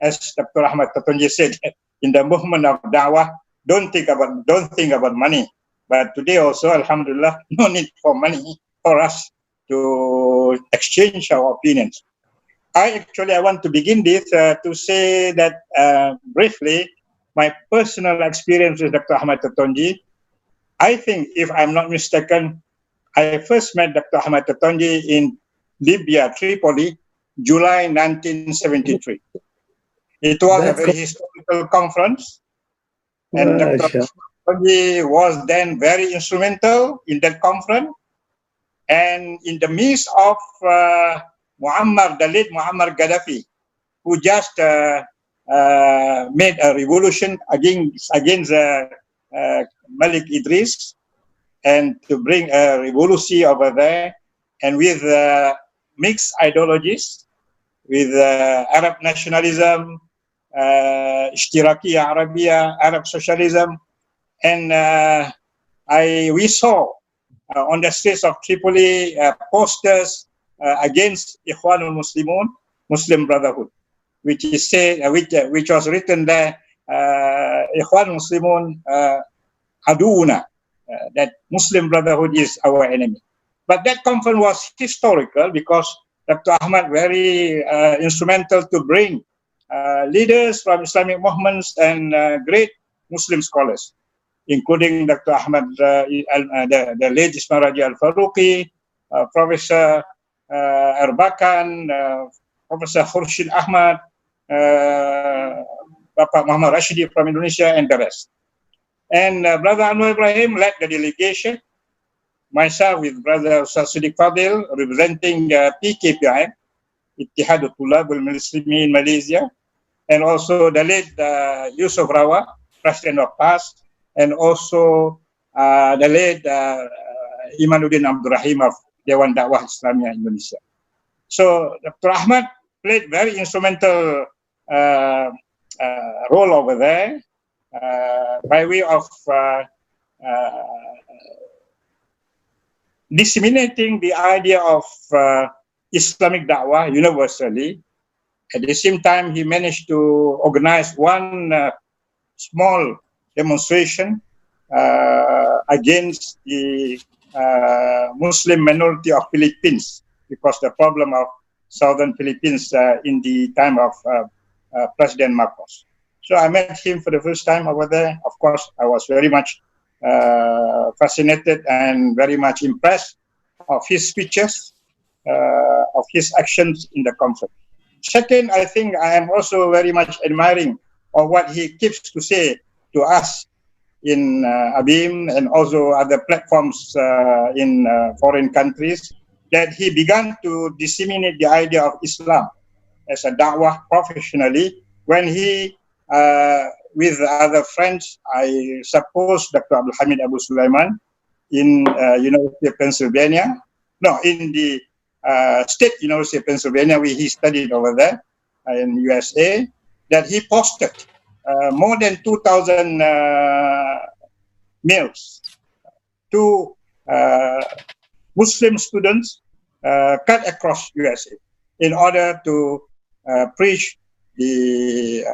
as Dr. Ahmad Totonji said, in the movement of da'wah, don't think about money. But today also, alhamdulillah, no need for money for us to exchange our opinions. I want to begin this to say that briefly, my personal experience with Dr. Ahmad Totonji. I think, if I'm not mistaken, I first met Dr. Ahmad Totonji in Libya, Tripoli, July 1973. It was a very historical conference, and Dr. Totonji was then very instrumental in that conference. And in the midst of the late Muammar Gaddafi, who just made a revolution against Malik Idris, and to bring a revolution over there, and with mixed ideologies, with Arab nationalism, Ishtirakiyya Arabia, Arab socialism, and we saw on the streets of Tripoli posters against Ikhwanul Muslimun, Muslim Brotherhood, which is which was written there, Ikhwanul Muslimun Aduna, that Muslim Brotherhood is our enemy. But that conference was historical because Dr. Ahmad very instrumental to bring leaders from Islamic movements and great Muslim scholars, including Dr. Ahmad, the late Ismail Raji Al-Faruqi, Professor Erbakan, Professor Khurshid Ahmad, Bapak Muhammad Rashidi from Indonesia, and the rest. And Brother Anwar Ibrahim led the delegation, myself with Brother Siddiq Fadil representing PKPI, Ittihadul Tulab al-Muslimin in Malaysia, and also the late Yusuf Rawa, President of PAS, and also the late Imanuddin Abdul Rahim of Dewan Dakwah Islamiyah Indonesia. So Dr. Ahmad played very instrumental role over there by way of disseminating the idea of Islamic Da'wah universally. At the same time, he managed to organize one small demonstration against the Muslim minority of Philippines, because the problem of southern Philippines in the time of President Marcos. So I met him for the first time over there. Of course, I was very much fascinated and very much impressed of his speeches, of his actions in the conference. Second, I think I am also very much admiring of what he keeps to say to us in ABIM and also other platforms in foreign countries, that he began to disseminate the idea of Islam as a da'wah professionally when he, with other friends, I suppose Dr. Abdul Hamid Abu Sulaiman in University of Pennsylvania, no, in the State University of Pennsylvania, where he studied over there in USA, that he posted more than 2,000 mails to Muslim students cut across USA in order to preach the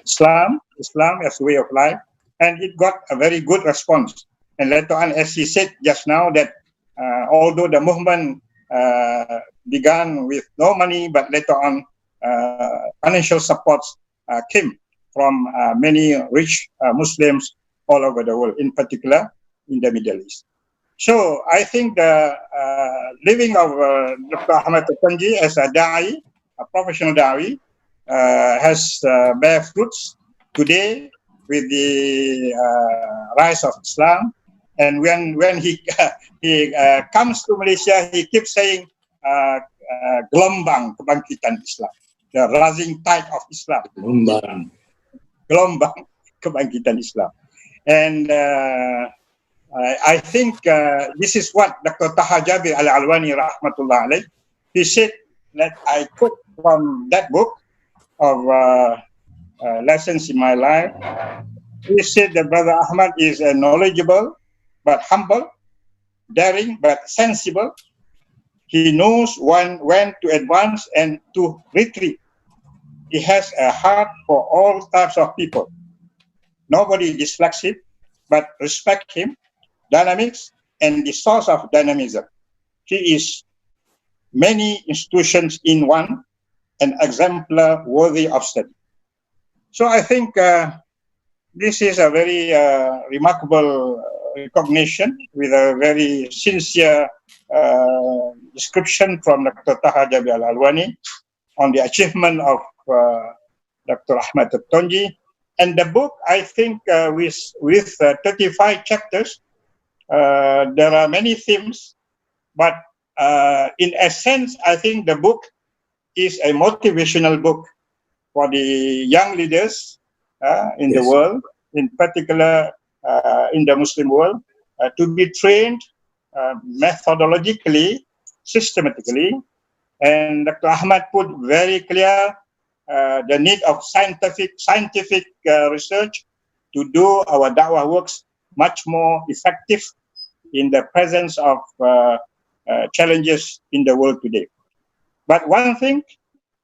Islam as a way of life, and it got a very good response. And later on, as he said just now, that although the movement began with no money, but later on financial supports came from many rich Muslims all over the world, in particular in the Middle East. So I think the living of Dr. Ahmad Totonji as a da'i, a professional da'i, has bear fruits today with the rise of Islam. And when he comes to Malaysia, he keeps saying gelombang kebangkitan Islam, the rising tide of Islam. Gelombang kebangkitan Islam. And I think this is what Dr. Taha Jabir Al-Alwani rahmatullah alayh, he said that I quote from that book of Lessons in My Life. He said that Brother Ahmad is knowledgeable but humble, daring but sensible. He knows when to advance and to retreat. He has a heart for all types of people. Nobody dislikes him, but respect him, dynamics, and the source of dynamism. He is many institutions in one, an exemplar worthy of study. So I think this is a very remarkable recognition with a very sincere description from Dr. Taha Jabir Al-Alwani on the achievement of Dr. Ahmad Totonji. And the book, I think, with 35 chapters, there are many themes, but in essence, I think the book is a motivational book for the young leaders in the world, in particular in the Muslim world, to be trained methodologically, systematically, and Dr. Ahmad put very clear the need of scientific research to do our da'wah works much more effective in the presence of challenges in the world today. But one thing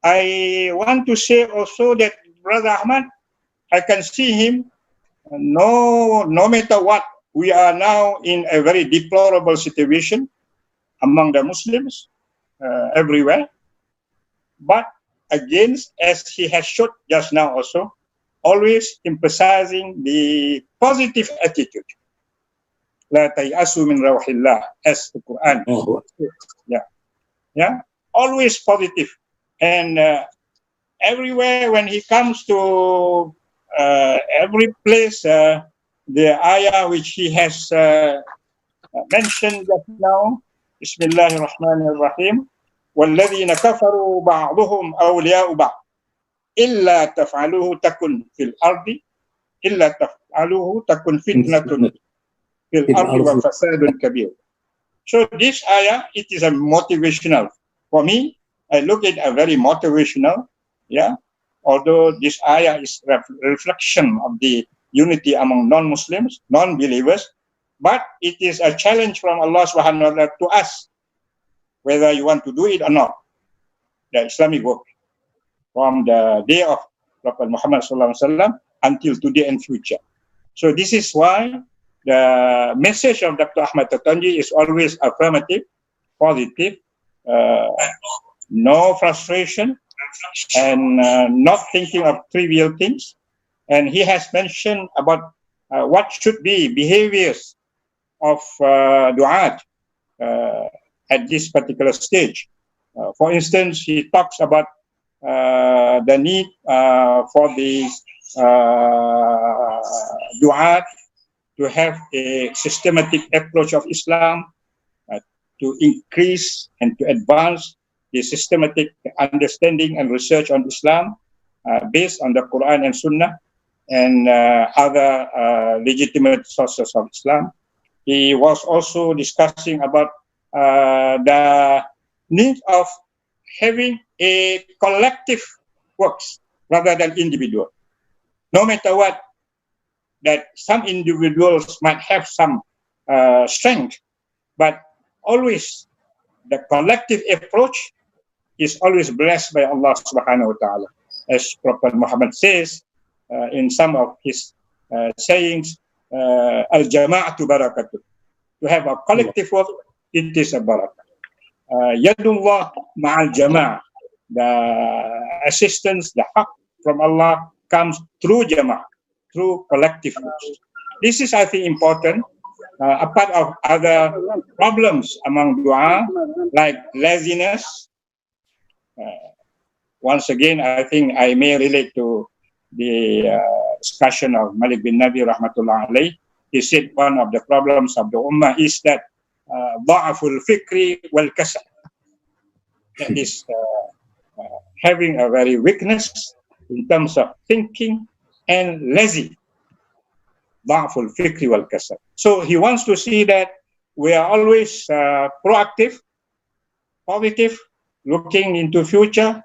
I want to say also that Brother Ahmad, I can see him, no matter what, we are now in a very deplorable situation among the Muslims everywhere. But again, as he has showed just now also, always emphasizing the positive attitude. La tayasu min rawhillah, as the Quran. Yeah, always positive. And everywhere when he comes to every place, the ayah which he has mentioned just now, Bismillahirrahmanirrahim, وَالَّذِينَ كَفَرُوا بَعْضُهُمْ أَوْلِيَاءُ بَعْضٍ إِلَّا تَفْعَلُوهُ تَكُنْ فِي الْأَرْضِ إِلَّا تَفْعَلُوهُ تَكُنْ فِتْنَةٌ فِي الْأَرْضِ وَفَسَادٌ كَبِيرٌ. So this ayah, it is a motivational. For me, I look at a very motivational, yeah. Although this ayah is a reflection of the unity among non-Muslims, non-believers, but it is a challenge from Allah subhanahu wa ta'ala to us, whether you want to do it or not, the Islamic work, from the day of Prophet Muhammad sallallahu alaihi wasallam until today and future. So this is why the message of Dr. Ahmad Totonji is always affirmative, positive, no frustration, and not thinking of trivial things. And he has mentioned about what should be behaviors of du'at at this particular stage. For instance, he talks about the need for the du'at to have a systematic approach of Islam, to increase and to advance the systematic understanding and research on Islam based on the Quran and Sunnah and other legitimate sources of Islam. He was also discussing about the need of having a collective works rather than individual. No matter what, that some individuals might have some strength, but always the collective approach is always blessed by Allah subhanahu wa ta'ala. As Prophet Muhammad says in some of his sayings, al-jama'atu barakatuh. To have a collective work, it is a barakah. Yadullah ma'al jama'ah. The assistance, the haq from Allah comes through jama'ah, through collective works. This is, I think, important. Apart of other problems among dua, like laziness. Once again, I think I may relate to the discussion of Malik bin Nabi rahmatullah alayh. He said one of the problems of the Ummah is that ضعف الفكر والكسل. That is having a very weakness in terms of thinking and lazy. ضعف الفكر والكسل. So he wants to see that we are always proactive, positive, looking into future,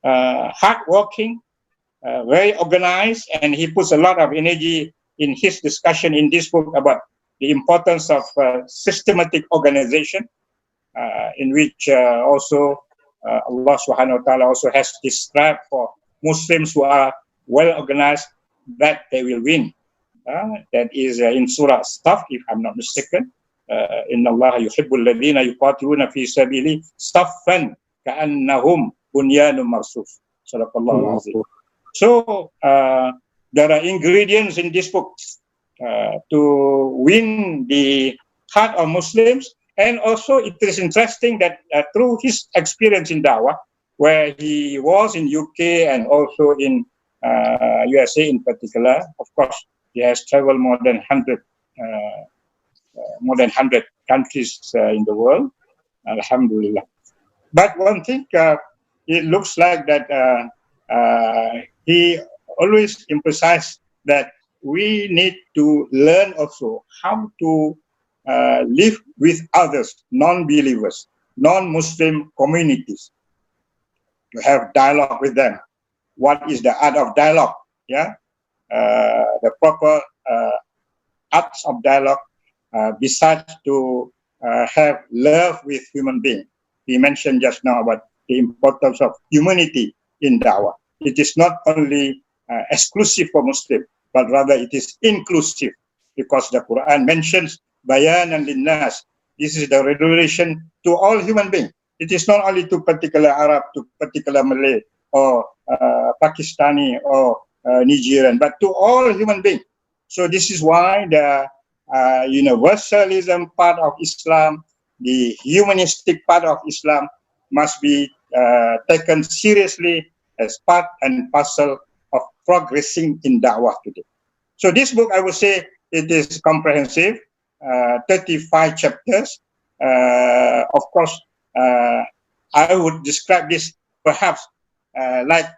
hardworking, very organized, and he puts a lot of energy in his discussion in this book about the importance of systematic organization, in which also Allah subhanahu wa ta'ala also has described for Muslims who are well organized that they will win. That is in Surah Saf, if I'm not mistaken. Inna Allah yuhibbul ladhina yuqatiluna fi sabili saffan ka'annahum bunyanun marsuf. Sadaqallahu azim. So there are ingredients in this book to win the heart of Muslims. And also it is interesting that through his experience in Dawah, where he was in UK and also in USA in particular, of course, he has traveled more than 100 countries in the world, alhamdulillah. But one thing, it looks like that he always emphasized that we need to learn also how to live with others, non-believers, non-Muslim communities, to have dialogue with them. What is the art of dialogue? Yeah, the proper arts of dialogue, besides to have love with human beings. We mentioned just now about the importance of humanity in da'wah. It is not only exclusive for Muslim, but rather it is inclusive, because the Quran mentions bayanan linnas. This is the revelation to all human beings. It is not only to particular Arab, to particular Malay, or Pakistani, or Nigerian, but to all human beings. So this is why the universalism part of Islam, the humanistic part of Islam, must be taken seriously as part and parcel of progressing in da'wah today. So this book, I would say, it is comprehensive, 35 chapters. Of course, I would describe this perhaps like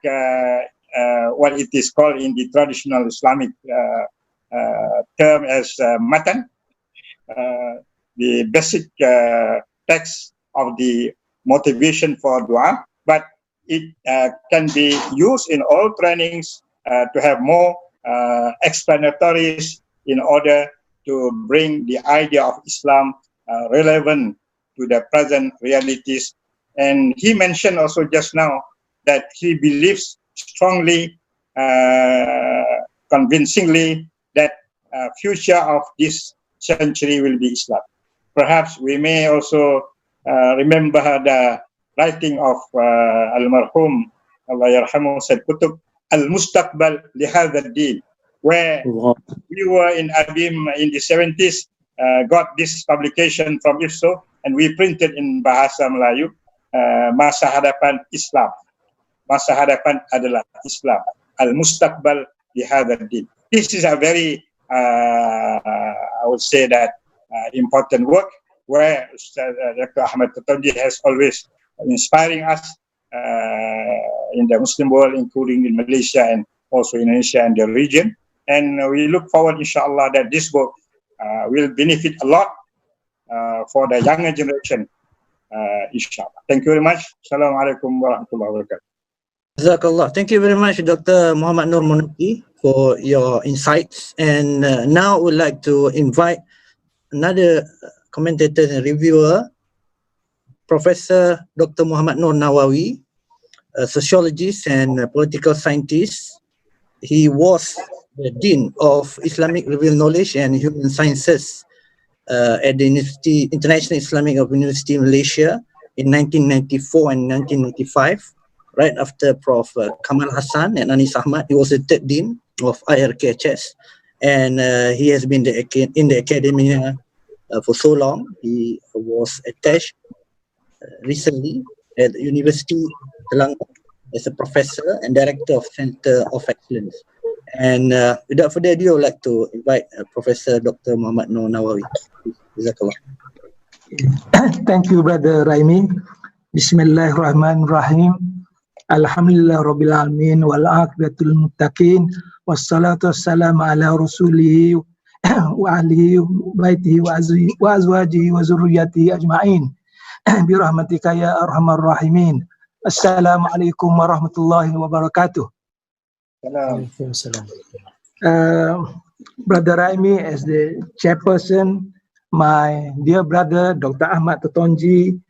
what it is called in the traditional Islamic term as matan, the basic text of the motivation for dua, but it can be used in all trainings to have more explanatories in order to bring the idea of Islam relevant to the present realities. And he mentioned also just now that he believes strongly, convincingly, that future of this century will be Islam. Perhaps we may also remember the writing of Al-Marhum, Allah yarhamu, Said Qutb, Al-Mustaqbal lihadha ad-din, where we were in Abim in the 70s, got this publication from IIIDSON, and we printed in Bahasa Melayu, Masa Hadapan Islam. Masa Hadapan adalah Islam. Al-Mustaqbal lihadha ad-din. This is a very, I would say that, important work, where Dr. Ahmad Totonji has always inspiring us in the Muslim world, including in Malaysia and also Indonesia and the region. And we look forward, inshallah, that this book will benefit a lot for the younger generation, inshallah. Thank you very much. Assalamualaikum warahmatullahi wabarakatuh. Jazakallah. Thank you very much, Dr. Muhammad Nur Monoki, for your insights. And now I would like to invite another commentator and reviewer, Professor Dr. Muhammad Nur Nawawi, a sociologist and a political scientist. He was the Dean of Islamic Revealed Knowledge and Human Sciences at the International Islamic University in Malaysia in 1994 and 1995, right after Prof. Kamal Hassan and Anis Ahmad. He was the third Dean of IRKHS, and he has been in the academia for so long. He was attached recently at the University Selangor as a professor and director of Center of Excellence. And without further ado, I would like to invite Professor Dr. Muhammad Nur Nawawi. Jazakallah. Thank you, Brother Raimi. Bismillahirrahmanirrahim. Alhamdulillah Rabbil Alamin wal aqibatul muttaqin wassalatu wassalamu ala rasulihi wa alihi baitihi wa azwajihi wa zurriyyatihi ajma'in bi rahmatika ya arhamar rahimin. Assalamualaikum warahmatullahi wabarakatuh. Brother Raimi, as the chairperson, my dear brother Dr. Ahmad Totonji,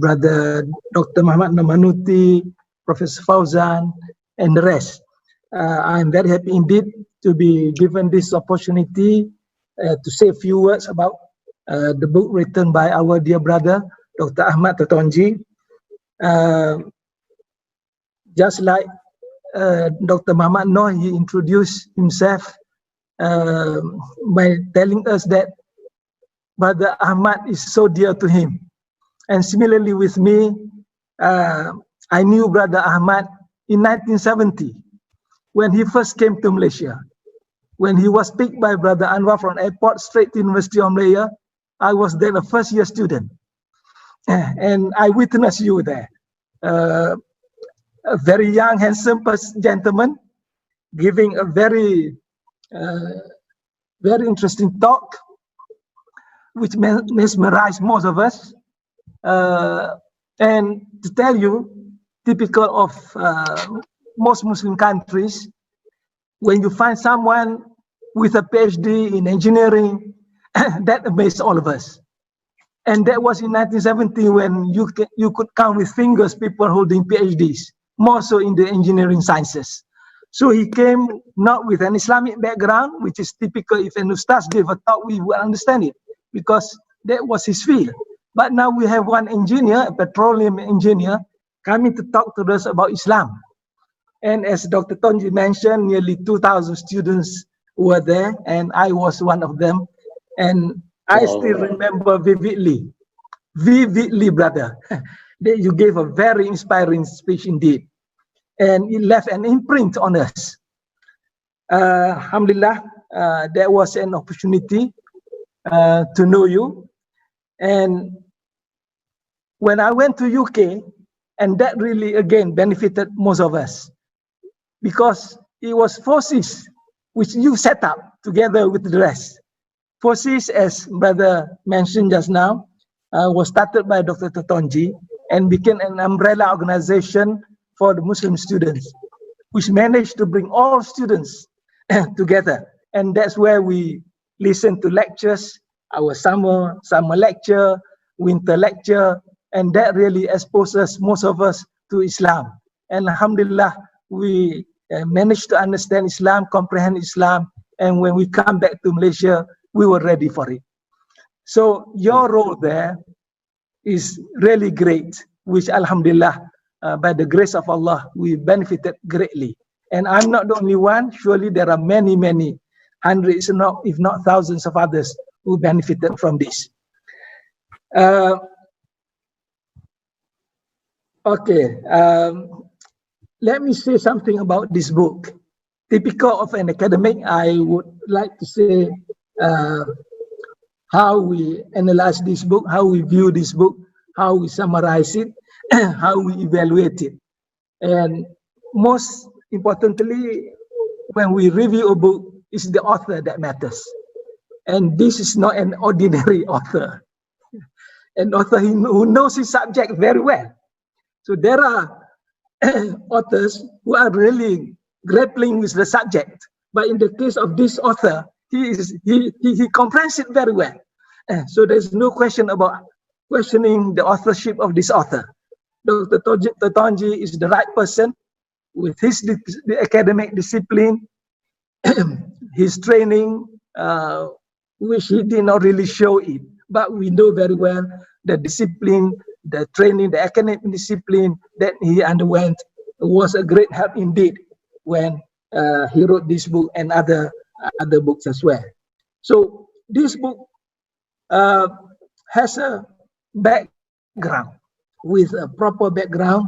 Brother Dr. Muhammad Namanuti, Professor Fauzan, and the rest. I'm very happy indeed to be given this opportunity to say a few words about the book written by our dear brother Dr. Ahmad Totonji. Just like Dr. Muhammad Noor, he introduced himself by telling us that Brother Ahmad is so dear to him. And similarly with me, I knew Brother Ahmad in 1970 when he first came to Malaysia. When he was picked by Brother Anwar from airport straight to University of Malaya, I was then a first-year student. And I witnessed you there. A very young, handsome gentleman giving a very interesting talk. which mesmerized most of us. And to tell you, typical of most Muslim countries, when you find someone with a PhD in engineering, that amazed all of us. And that was in 1970 when you could count with fingers people holding PhDs, more so in the engineering sciences. So he came not with an Islamic background, which is typical. If an ustaz gave a talk, we would understand it because that was his field. But now we have one engineer, a petroleum engineer, coming to talk to us about Islam. And as Dr. Totonji mentioned, nearly 2,000 students were there, and I was one of them. And I still remember vividly, brother, that you gave a very inspiring speech indeed. And it left an imprint on us. Alhamdulillah, there was an opportunity to know you. And when I went to UK, and that really, again, benefited most of us, because it was forces which you set up together with the rest. Forces, as brother mentioned just now, was started by Dr. Totonji and became an umbrella organization for the Muslim students, which managed to bring all students together. And that's where we listen to lectures, our summer lecture, winter lecture, and that really exposes most of us to Islam. And alhamdulillah, we managed to understand Islam, comprehend Islam, and when we come back to Malaysia, we were ready for it. So your role there is really great, which alhamdulillah, by the grace of Allah, we benefited greatly. And I'm not the only one. Surely there are many, many hundreds, if not thousands of others who benefited from this. Let me say something about this book. Typical of an academic, I would like to say how we analyze this book, how we view this book, how we summarize it, how we evaluate it. And most importantly, when we review a book, it's the author that matters. And this is not an ordinary author. An author who knows his subject very well. So there are authors who are really grappling with the subject. But in the case of this author, he comprehends it very well. So there's no question about questioning the authorship of this author. Dr. Totonji is the right person with his the academic discipline, his training, which he did not really show it. But we know very well the discipline, the training, the academic discipline that he underwent was a great help indeed when he wrote this book and other books as well. So this book has a background, with a proper background.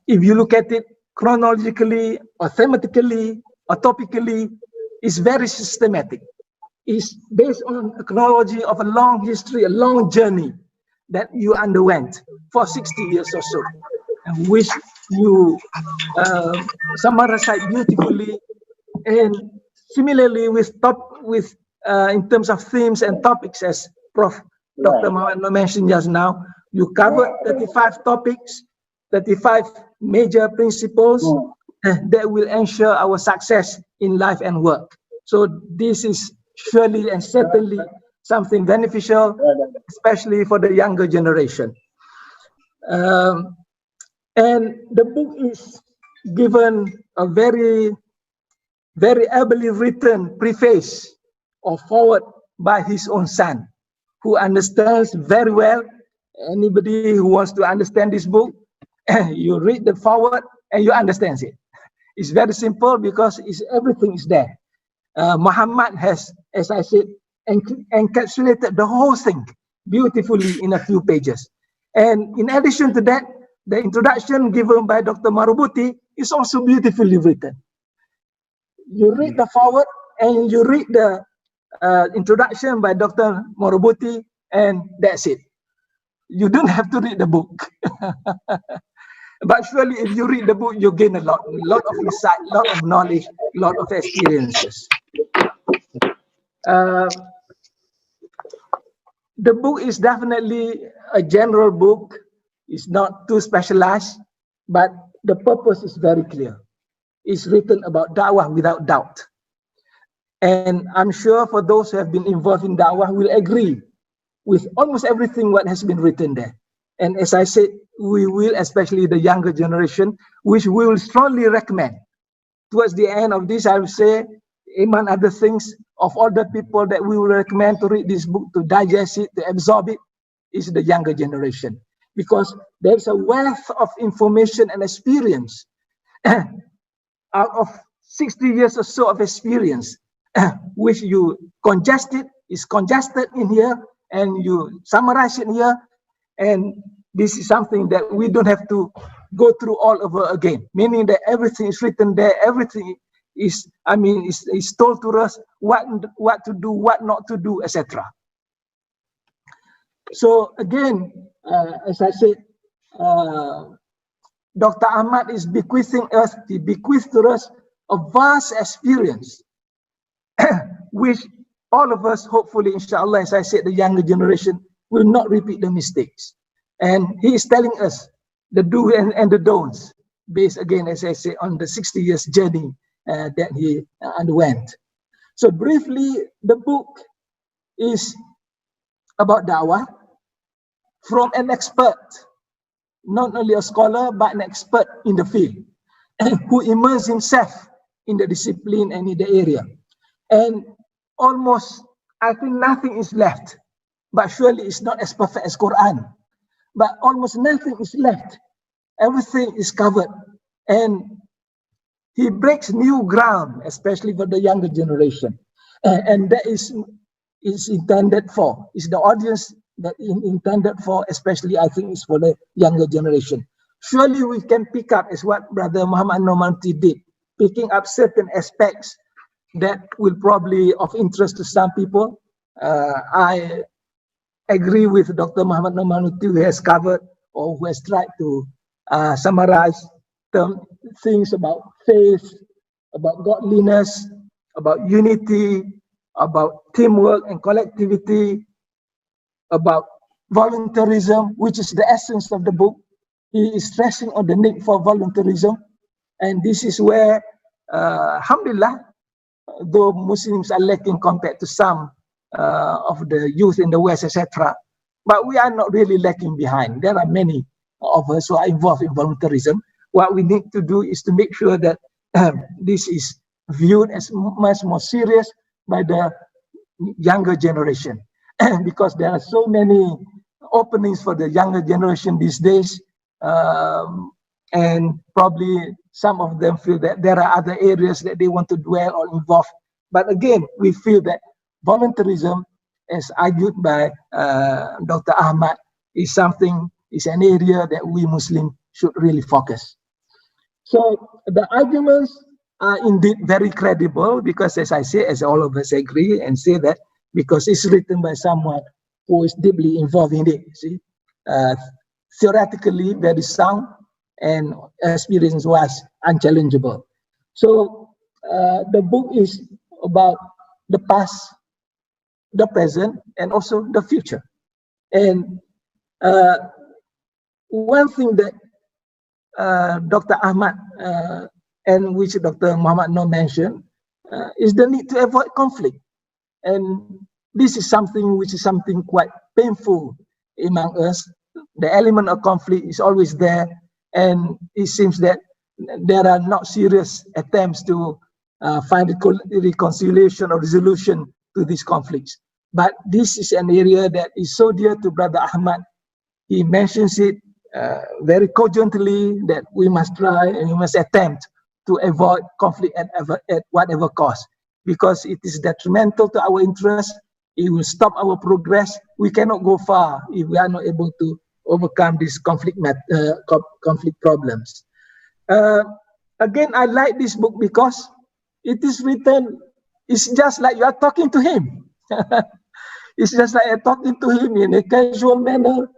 If you look at it chronologically, or thematically, or topically, it's very systematic. It's based on a chronology of a long history, a long journey that you underwent for 60 years or so, and which you summarize beautifully. And similarly with in terms of themes and topics, as Prof. Dr. Muhammad mentioned just now, you covered 35 topics, 35 major principles that will ensure our success in life and work. So this is surely and certainly something beneficial, especially for the younger generation. And the book is given a very, very ably written preface or forward by his own son, who understands very well. Anybody who wants to understand this book, you read the forward and you understand it. It's very simple because everything is there. Muhammad has, as I said, encapsulated the whole thing beautifully in a few pages. And in addition to that, the introduction given by Dr. Marubuti is also beautifully written. You read the forward and you read the introduction by Dr. Marubuti, and that's it. You don't have to read the book. But surely if you read the book, you gain a lot of insight, a lot of knowledge, a lot of experiences. The book is definitely a general book. It's not too specialized, but the purpose is very clear. It's written about da'wah without doubt. And I'm sure for those who have been involved in da'wah will agree with almost everything what has been written there. And as I said, we will, especially the younger generation, which we will strongly recommend. Towards the end of this, I will say, among other things, of all the people that we will recommend to read this book, to digest it, to absorb it, is the younger generation. Because there's a wealth of information and experience. Out of 60 years or so of experience, which you congested, is congested in here, and you summarize it here. And this is something that we don't have to go through all over again, meaning that everything is written there, everything is, is told to us what to do, what not to do, etc. So again, as I said, Dr. Ahmad is bequeathing us, he bequeathed to us a vast experience, which all of us, hopefully, inshallah, as I said, the younger generation will not repeat the mistakes. And he is telling us the do and the don'ts, based again, as I say, on the 60 years journey that he underwent. So briefly, the book is about da'wah from an expert, not only a scholar, but an expert in the field, who immersed himself in the discipline and in the area. And almost, I think nothing is left, but surely it's not as perfect as Quran. But almost nothing is left. Everything is covered. And he breaks new ground, especially for the younger generation. And that is intended for, is the audience that intended for, especially I think is for the younger generation. Surely we can pick up, as what Brother Muhammad Nomanti did, picking up certain aspects that will probably of interest to some people. I agree with Dr. Muhammad Nomanti, who has covered or who has tried to summarize things about faith, about godliness, about unity, about teamwork and collectivity, about voluntarism, which is the essence of the book. He is stressing on the need for voluntarism. And this is where, alhamdulillah, though Muslims are lacking compared to some of the youth in the West, etc., but we are not really lacking behind. There are many of us who are involved in voluntarism. What we need to do is to make sure that this is viewed as much more serious by the younger generation, because there are so many openings for the younger generation these days, and probably some of them feel that there are other areas that they want to dwell or involve. But again, we feel that voluntarism, as argued by Dr. Ahmad, is an area that we Muslims should really focus. So the arguments are indeed very credible, because as I say, as all of us agree and say that, because it's written by someone who is deeply involved in it, see? Theoretically very sound, and experience was unchallengeable. So the book is about the past, the present, and also the future. And one thing that Dr. Ahmad and which Dr. Muhammad Noor mentioned is the need to avoid conflict. And this is something quite painful among us. The element of conflict is always there, and it seems that there are not serious attempts to find a reconciliation or resolution to these conflicts. But this is an area that is so dear to Brother Ahmad. He mentions it very cogently, that we must try and we must attempt to avoid conflict at whatever cost, because it is detrimental to our interests. It will stop our progress. We cannot go far if we are not able to overcome these conflict problems. Again, I like this book because it is written, it's just like you are talking to him. It's just like you're talking to him in a casual manner,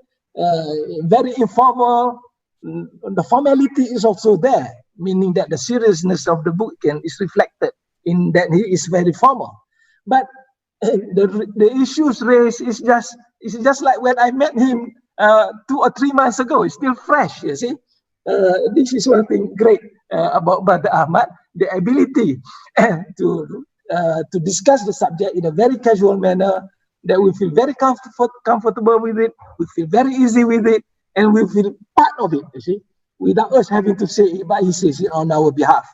very informal. The formality is also there, meaning that the seriousness of the book is reflected in that he is very formal. But the issues raised is just it's just like when I met him 2 or 3 months ago. It's still fresh, you see. This is one thing great about Brother Ahmad, the ability to discuss the subject in a very casual manner, that we feel very comfortable with it, we feel very easy with it, and we feel part of it, you see, without us having to say it, but he says it on our behalf.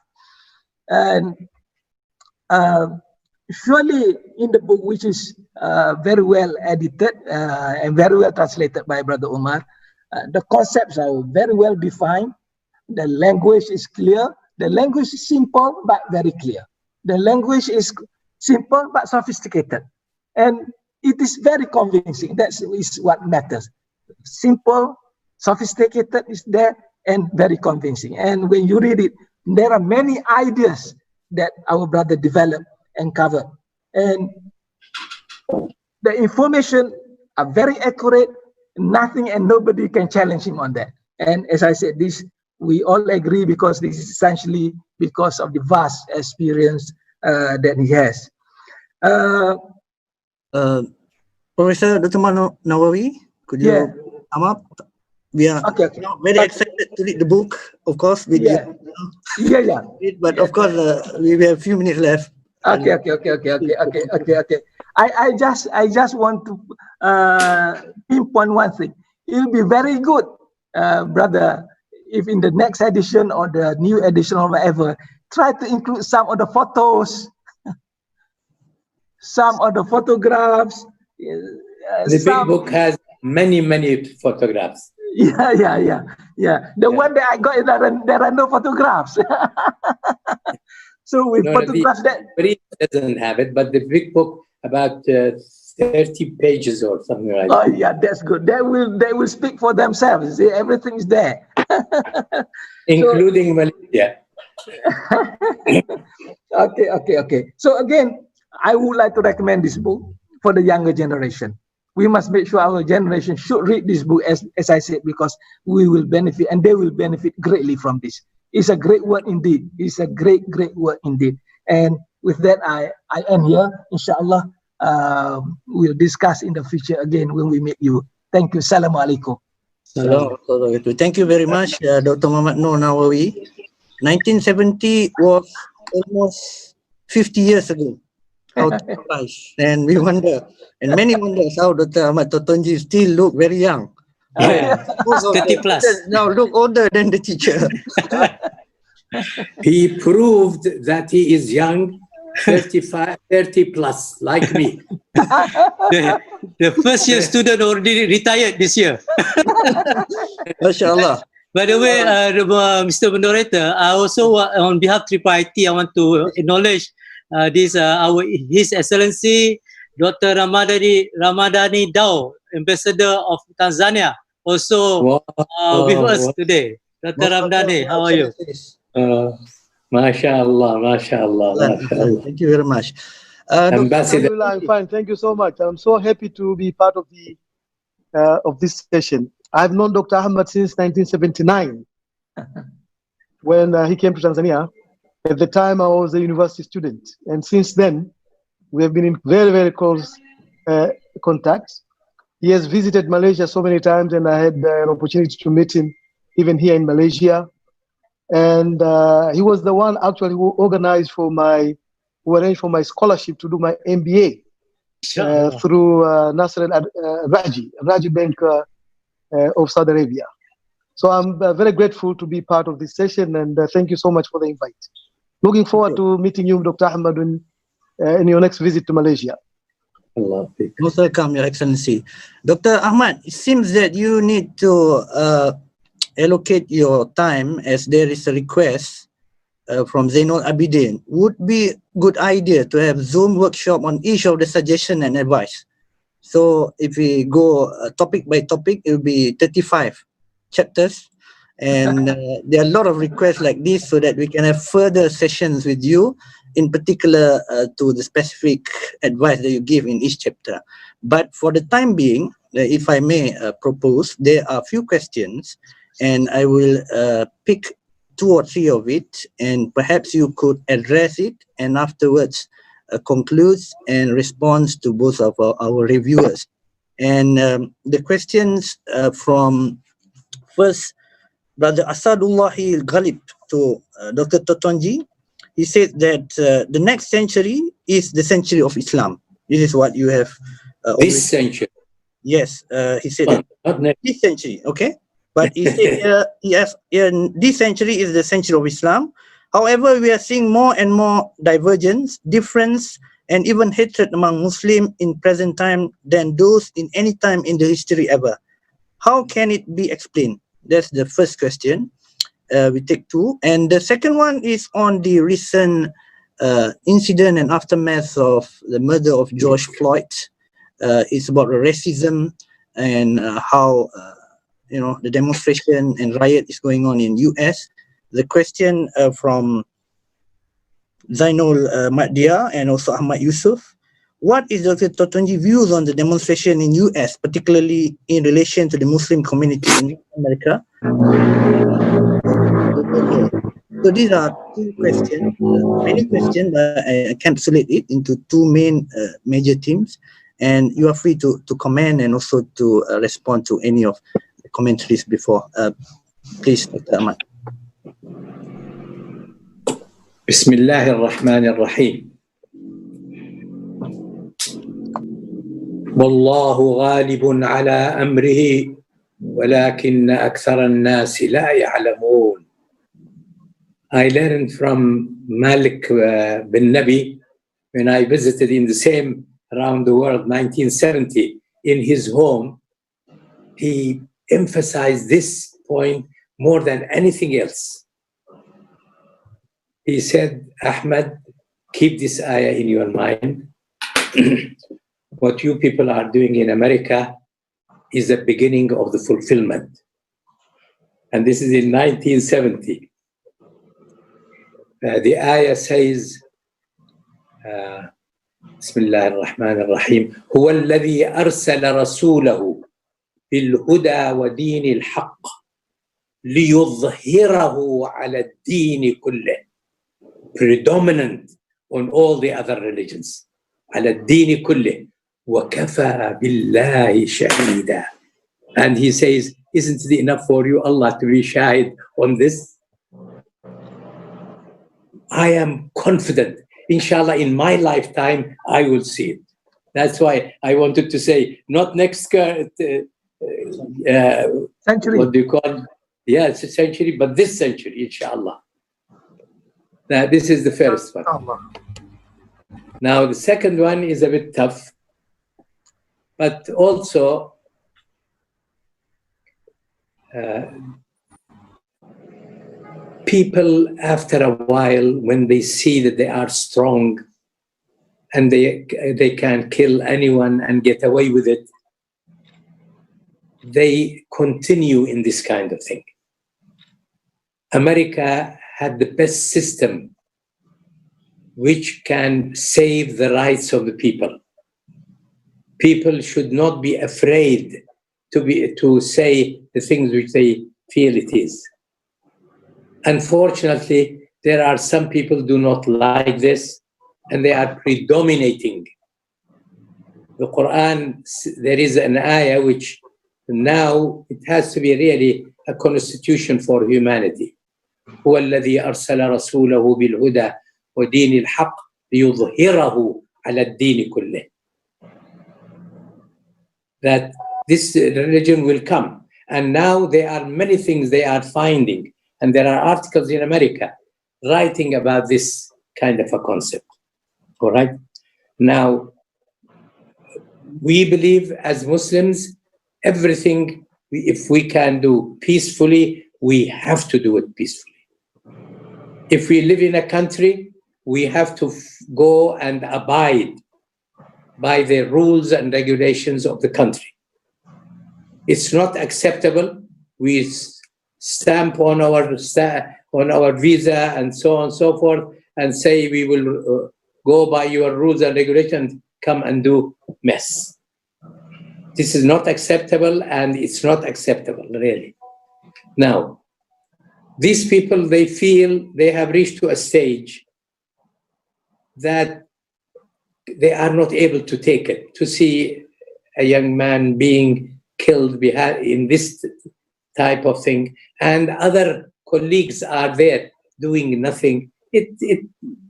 And surely in the book, which is very well edited and very well translated by Brother Umar, the concepts are very well defined. The language is clear. The language is simple but very clear. The language is simple but sophisticated. And it is very convincing. That is what matters. Simple, sophisticated is there, and very convincing. And when you read it, there are many ideas that our brother developed and covered. And the information are very accurate. Nothing and nobody can challenge him on that. And as I said, this we all agree, because this is essentially because of the vast experience that he has. Professor Dr. Nawawi, could you come up? We are very excited to read the book, of course. With you. But of course, we have a few minutes left. Okay. I just want to pinpoint one thing. It will be very good, brother, if in the next edition or the new edition or whatever, try to include some of the photos, some of the photographs. The big book has many photographs. Yeah. The one that I got, there are no photographs. So with photographs that doesn't have it, but the big book about 30 pages or something like that. Oh yeah, that's good. They will speak for themselves. See, everything is there, including Malaysia. Okay. So again, I would like to recommend this book for the younger generation. We must make sure our generation should read this book, as I said, because we will benefit and they will benefit greatly from this. It's a great word indeed. It's a great word indeed. And with that, I end here. Inshallah, we'll discuss in the future again when we meet you. Thank you. Assalamu alaikum. Thank you very much, Dr. Muhammad Noor Nawawi. 1970 was almost 50 years ago. And we wonder, and many wonders how Dr. Ahmad Totonji still look very young. 30 plus. Now look older than the teacher. He proved that he is young, 30 plus, like me. The first year student already retired this year. MashaAllah. By the way, Mr. Moderator, I also, on behalf of IIIT, I want to acknowledge His Excellency Dr. Ramadhani Dao, Ambassador of Tanzania, also with us today. Dr. Ramadhani, how are you? MashaAllah. Thank you very much. Ambassador, I'm fine. Thank you so much. I'm so happy to be part of this session. I've known Dr. Ahmad since 1979 when he came to Tanzania. At the time, I was a university student, and since then, we have been in very close contact. He has visited Malaysia so many times, and I had an opportunity to meet him even here in Malaysia. And he was the one actually who arranged for my scholarship to do my MBA through Nasser Raji Bank of Saudi Arabia. So I'm very grateful to be part of this session, and thank you so much for the invite. Looking forward to meeting you, Dr. Ahmad, in your next visit to Malaysia. Most welcome, Your Excellency. Dr. Ahmad, it seems that you need to allocate your time, as there is a request from Zainul Abidin. Would be good idea to have Zoom workshop on each of the suggestion and advice. So if we go topic by topic, it will be 35 chapters. And there are a lot of requests like this, so that we can have further sessions with you, in particular to the specific advice that you give in each chapter. But for the time being, if I may propose, there are a few questions, and I will pick 2 or 3 of it, and perhaps you could address it, and afterwards conclude and respond to both of our reviewers. And the questions from first Brother Asadullahi Ghalib to Dr. Totonji, he said that the next century is the century of Islam. This is what you have. This century. Yes, he said that. Not next. This century, okay? But he said this century is the century of Islam. However, we are seeing more and more divergence, difference, and even hatred among Muslims in present time than those in any time in the history ever. How can it be explained? That's the first question. We take two. And the second one is on the recent incident and aftermath of the murder of George Floyd. It's about racism and how the demonstration and riot is going on in US. The question from Zainul Maddia and also Ahmad Yusuf. What is Dr. Totonji's views on the demonstration in US, particularly in relation to the Muslim community in America? So these are two questions, many questions, but I encapsulate it into two main major themes. And you are free to comment and also to respond to any of the commentaries before. Please, Dr. Ahmad. Bismillah ar-Rahman ar-Rahim. والله غالب على أمره ولكن أكثر الناس لا يعلمون. I learned from Malik bin Nabi when I visited in the same around the world 1970 in his home. He emphasized this point more than anything else. He said, Ahmad, keep this ayah in your mind. What you people are doing in America is the beginning of the fulfillment. And this is in 1970. The ayah says, Bismillah ar-Rahman ar-Rahim, هو الذي أرسل رسوله بالهدى ودين الحق ليظهره على الدين كله. Predominant on all the other religions. على الدين كله. وَكَفَى بِاللَّهِ شَهِيدًا. And he says, isn't it enough for you, Allah, to be shahid on this? I am confident, inshallah, in my lifetime, I will see it. That's why I wanted to say, not next century. What do you call it? Yeah, it's a century, but this century, inshallah. Now, this is the first one. Now, the second one is a bit tough. But also, people after a while, when they see that they are strong and they can kill anyone and get away with it, they continue in this kind of thing. America had the best system which can save the rights of the people. People should not be afraid to say the things which they feel it is. Unfortunately, there are some people who do not like this, and they are predominating. The Quran, there is an ayah which now it has to be really a constitution for humanity. هو الذي أرسل رسوله بالهدى ودين الحق ليظهره على الدين كله. That this religion will come. And now there are many things they are finding. And there are articles in America writing about this kind of a concept. All right? Now, we believe as Muslims, everything, if we can do peacefully, we have to do it peacefully. If we live in a country, we have to go and abide by the rules and regulations of the country. It's not acceptable. We stamp on our visa and so on and so forth and say we will go by your rules and regulations, come and do mess. This is not acceptable, and it's not acceptable, really. Now, these people, they feel they have reached to a stage that they are not able to take it, to see a young man being killed in this type of thing, and other colleagues are there doing nothing, it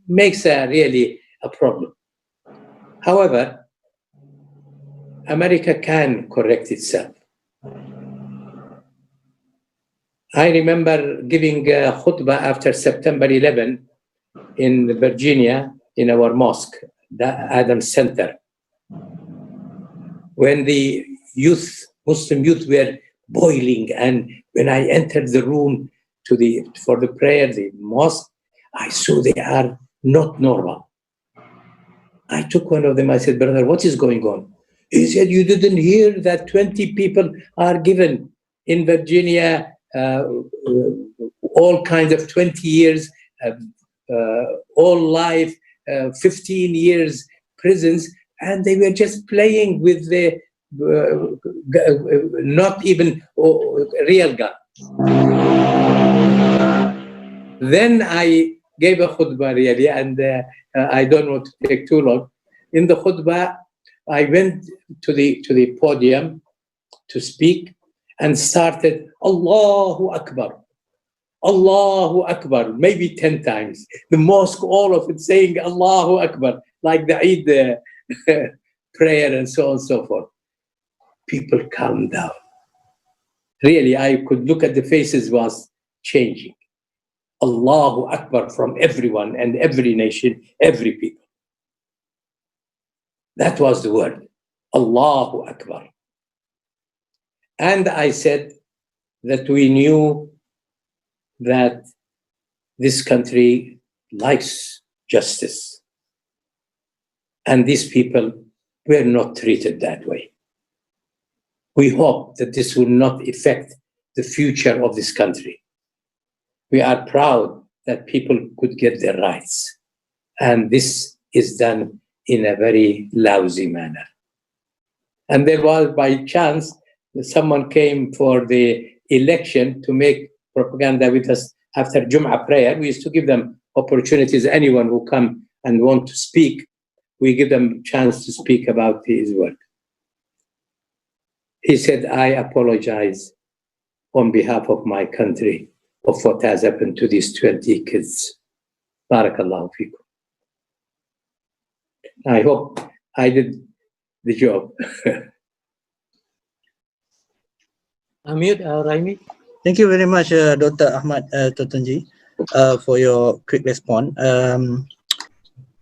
makes really a problem. However, America can correct itself. I remember giving a khutbah after September 11 in Virginia in our mosque, the Adams Center, when the youth, Muslim youth, were boiling, and when I entered the room for the prayer, the mosque, I saw they are not normal. I took one of them, I said, brother, what is going on? He said, you didn't hear that 20 people are given in Virginia, all kinds of 20 years, all life, 15 years prisons, and they were just playing with the not even real gun. Then I gave a khutbah really, and I don't want to take too long. In the khutbah, I went to the podium to speak and started Allahu Akbar, Allahu Akbar, maybe 10 times. The mosque, all of it saying Allahu Akbar, like the Eid prayer and so on and so forth. People calmed down. Really, I could look at the faces was changing. Allahu Akbar from everyone and every nation, every people. That was the word, Allahu Akbar. And I said that we knew that this country likes justice. And these people were not treated that way. We hope that this will not affect the future of this country. We are proud that people could get their rights. And this is done in a very lousy manner. And there was, by chance, someone came for the election to make propaganda with us after Jum'ah prayer. We used to give them opportunities. Anyone who come and want to speak, we give them a chance to speak about his work. He said, I apologize on behalf of my country of what has happened to these 20 kids. Barakallahu feekum. I hope I did the job. Amir, Raimi. Thank you very much, Dr. Ahmad Totonji, for your quick response.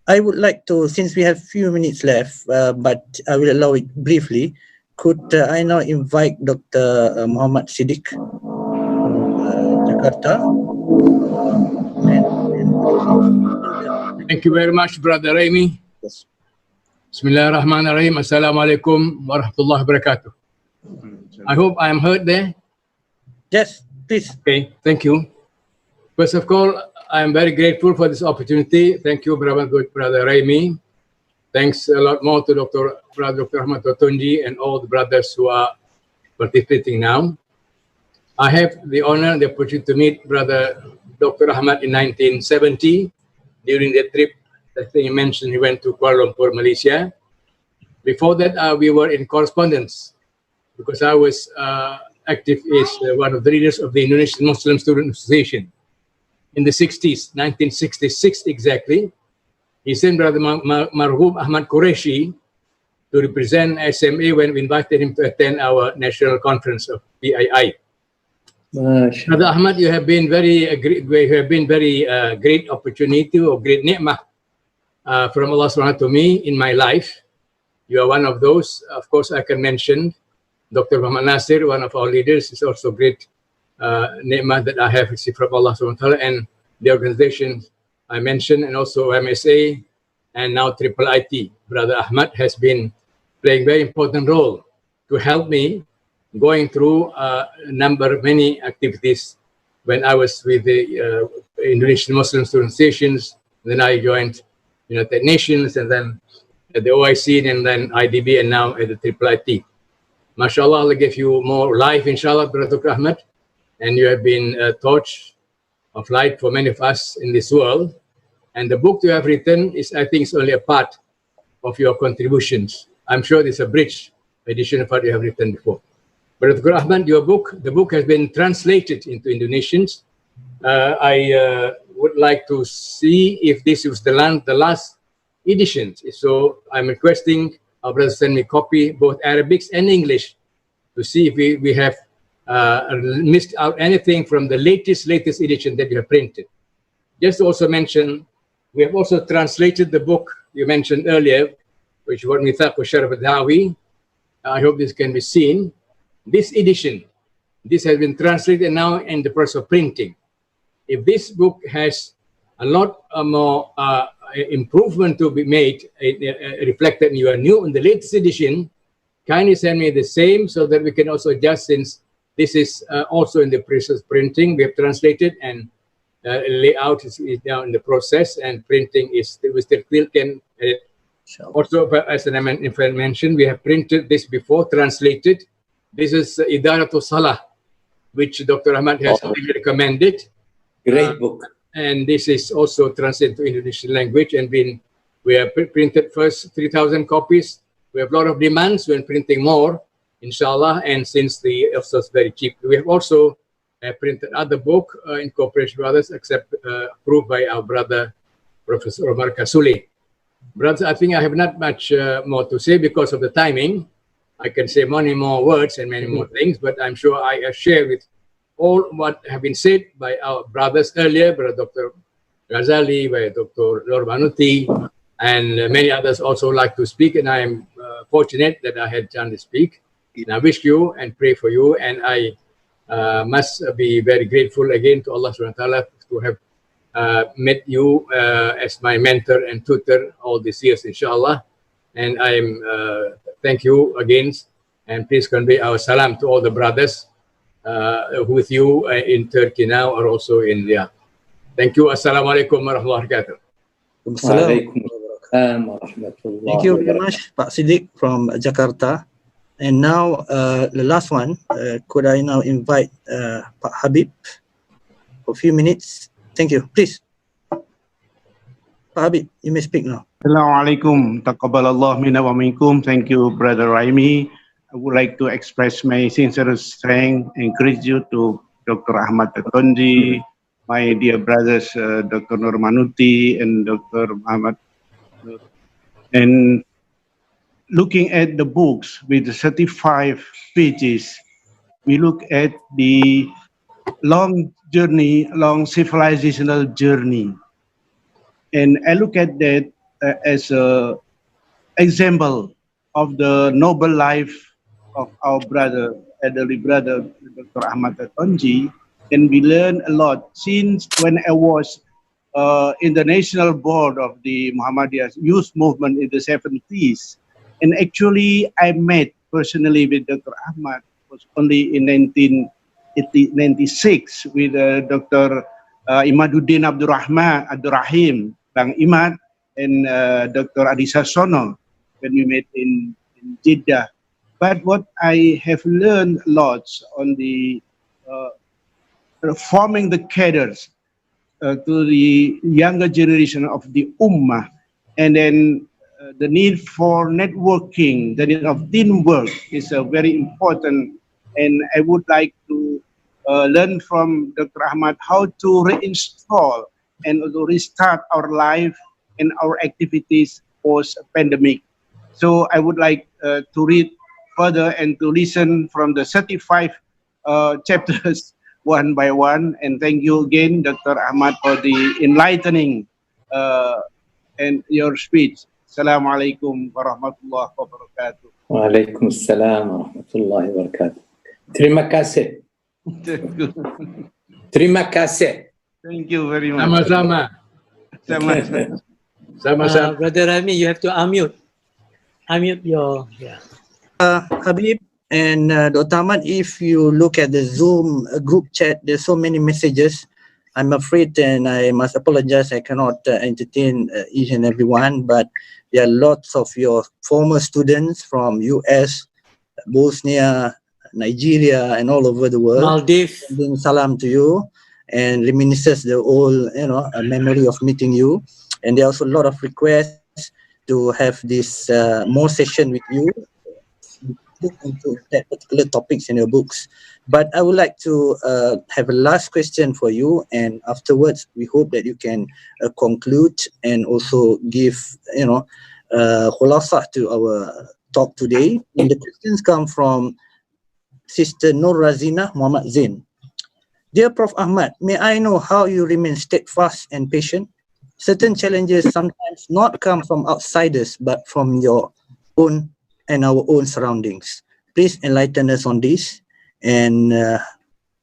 I would like to, since we have few minutes left, but I will allow it briefly, could I now invite Dr. Muhammad Siddiq from Jakarta? Thank you very much, Brother Raimi. Yes. Bismillahirrahmanirrahim. Assalamualaikum warahmatullahi wabarakatuh. I hope I am heard there. Yes, please. Okay, thank you. First of all, I am very grateful for this opportunity. Thank you, Brother Raimi. Thanks a lot more to Dr. Ahmad Totonji and all the brothers who are participating now. I have the honor and the opportunity to meet Brother Dr. Ahmad in 1970 during the trip that you mentioned. He went to Kuala Lumpur, Malaysia. Before that, we were in correspondence because I was active as one of the leaders of the Indonesian Muslim Student Association in the 60s, 1966 exactly. He sent Brother Marhum Ahmad Qureshi to represent SMA when we invited him to attend our national conference of PII. Brother Ahmad, you have been very great opportunity or great ni'mah from Allah SWT to me in my life. You are one of those. Of course, I can mention Dr. Muhammad Nasir, one of our leaders, is also great ni'mah that I have received from Allah SWT, and the organization I mentioned, and also MSA, and now IIIT. Brother Ahmad has been playing very important role to help me going through many activities when I was with the Indonesian Muslim Student Associations. Then I joined United Nations, and then at the OIC, and then IDB, and now at the IIIT. MashaAllah, Allah give you more life, inshallah, Brother Ahmad. And you have been a torch of light for many of us in this world. And the book you have written is, I think, is only a part of your contributions. I'm sure it's a bridge edition of what you have written before. But Dr. Ahmad, your book, the book has been translated into Indonesians. I would like to see if this was the last edition. So I'm requesting our brothers send me a copy, both Arabics and English, to see if we have missed out anything from the latest edition that you have printed. Just to also mention, we have also translated the book you mentioned earlier, which was Mithaq Sharaf al-Dawi. I hope this can be seen. This edition, this has been translated now in the process of printing. If this book has a lot more improvement to be made, reflected in your new, in the latest edition, kindly send me the same so that we can also adjust, since this is also in the process of printing. We have translated, and layout is now in the process, and printing is, we still can edit. Also, as I mentioned, we have printed this before, translated. This is Idaratul Salah, which Dr. Ahmad has recommended. Great book. And this is also translated to Indonesian language, and we have printed first 3,000 copies. We have a lot of demands when printing more, inshallah, and since the also is very cheap. We have also printed other book in cooperation with others, except approved by our brother, Professor Omar Kasuli. Brothers, I think I have not much more to say because of the timing. I can say many more words and many more things, but I'm sure I share with all what have been said by our brothers earlier, by Dr. Ghazali, by Dr. Normanuti, and many others also like to speak, and I am fortunate that I had chance to speak. And I wish you and pray for you, and I must be very grateful again to Allah subhanahu wa ta'ala to have met you as my mentor and tutor all these years, inshallah. And I am thank you again, and please convey our salam to all the brothers with you in Turkey now, or also in India. Thank you. Assalamualaikum warahmatullahi wabarakatuh. Thank you very much, Pak Siddiq from Jakarta. And now the last one, could I now invite Pak Habib for a few minutes? Thank you. Please. Pak Habib, you may speak now. Assalamualaikum. Taqabbalallah minna wa minkum. Thank you, Brother Raimi. I would like to express my sincerest thanks and gratitude to Dr. Ahmad Totonji, my dear brothers, Dr. Normanuti and Dr. Muhammad. And looking at the books with the 35 pages, we look at the long journey, long civilizational journey. And I look at that as an example of the noble life of our brother, elderly brother, Dr. Ahmad Totonji. And we learn a lot since when I was in the national board of the Muhammadiyah youth movement in the 70s. And actually, I met personally with Dr. Ahmad. It was only in 1996 with Dr. Imaduddin Abdurrahim, Bang Imad, and Dr. IIDSON when we met in Jeddah. But what I have learned lots on the forming the cadres to the younger generation of the Ummah, and then the need for networking, the need of teamwork is very important. And I would like to learn from Dr. Ahmad how to reinstall and to restart our life and our activities post-pandemic. So I would like to read further and to listen from the 35 chapters one by one. And thank you again, Dr. Ahmad, for the enlightening and your speech. Assalamualaikum warahmatullahi wabarakatuh. Waalaikumsalam warahmatullahi wabarakatuh. Terima kasih. Terima kasih. Thank you very much. Sama-sama. Sama-sama. Brother Rami, you have to unmute. Unmute your, yeah. Habib and Dr. Ahmad, if you look at the Zoom group chat, there's so many messages. I'm afraid, and I must apologize, I cannot entertain each and every one, but there are lots of your former students from US, Bosnia, Nigeria, and all over the world. Maldives. Sending salam to you and reminisces the old, a memory of meeting you. And there are also a lot of requests to have this more session with you. look into that particular topics in your books. But I would like to have a last question for you, and afterwards we hope that you can conclude and also give, khulasah to our talk today. And the questions come from Sister Nur Razina Muhammad Zain. Dear Prof. Ahmad, may I know how you remain steadfast and patient? Certain challenges sometimes not come from outsiders, but from your own and our own surroundings. Please enlighten us on this. And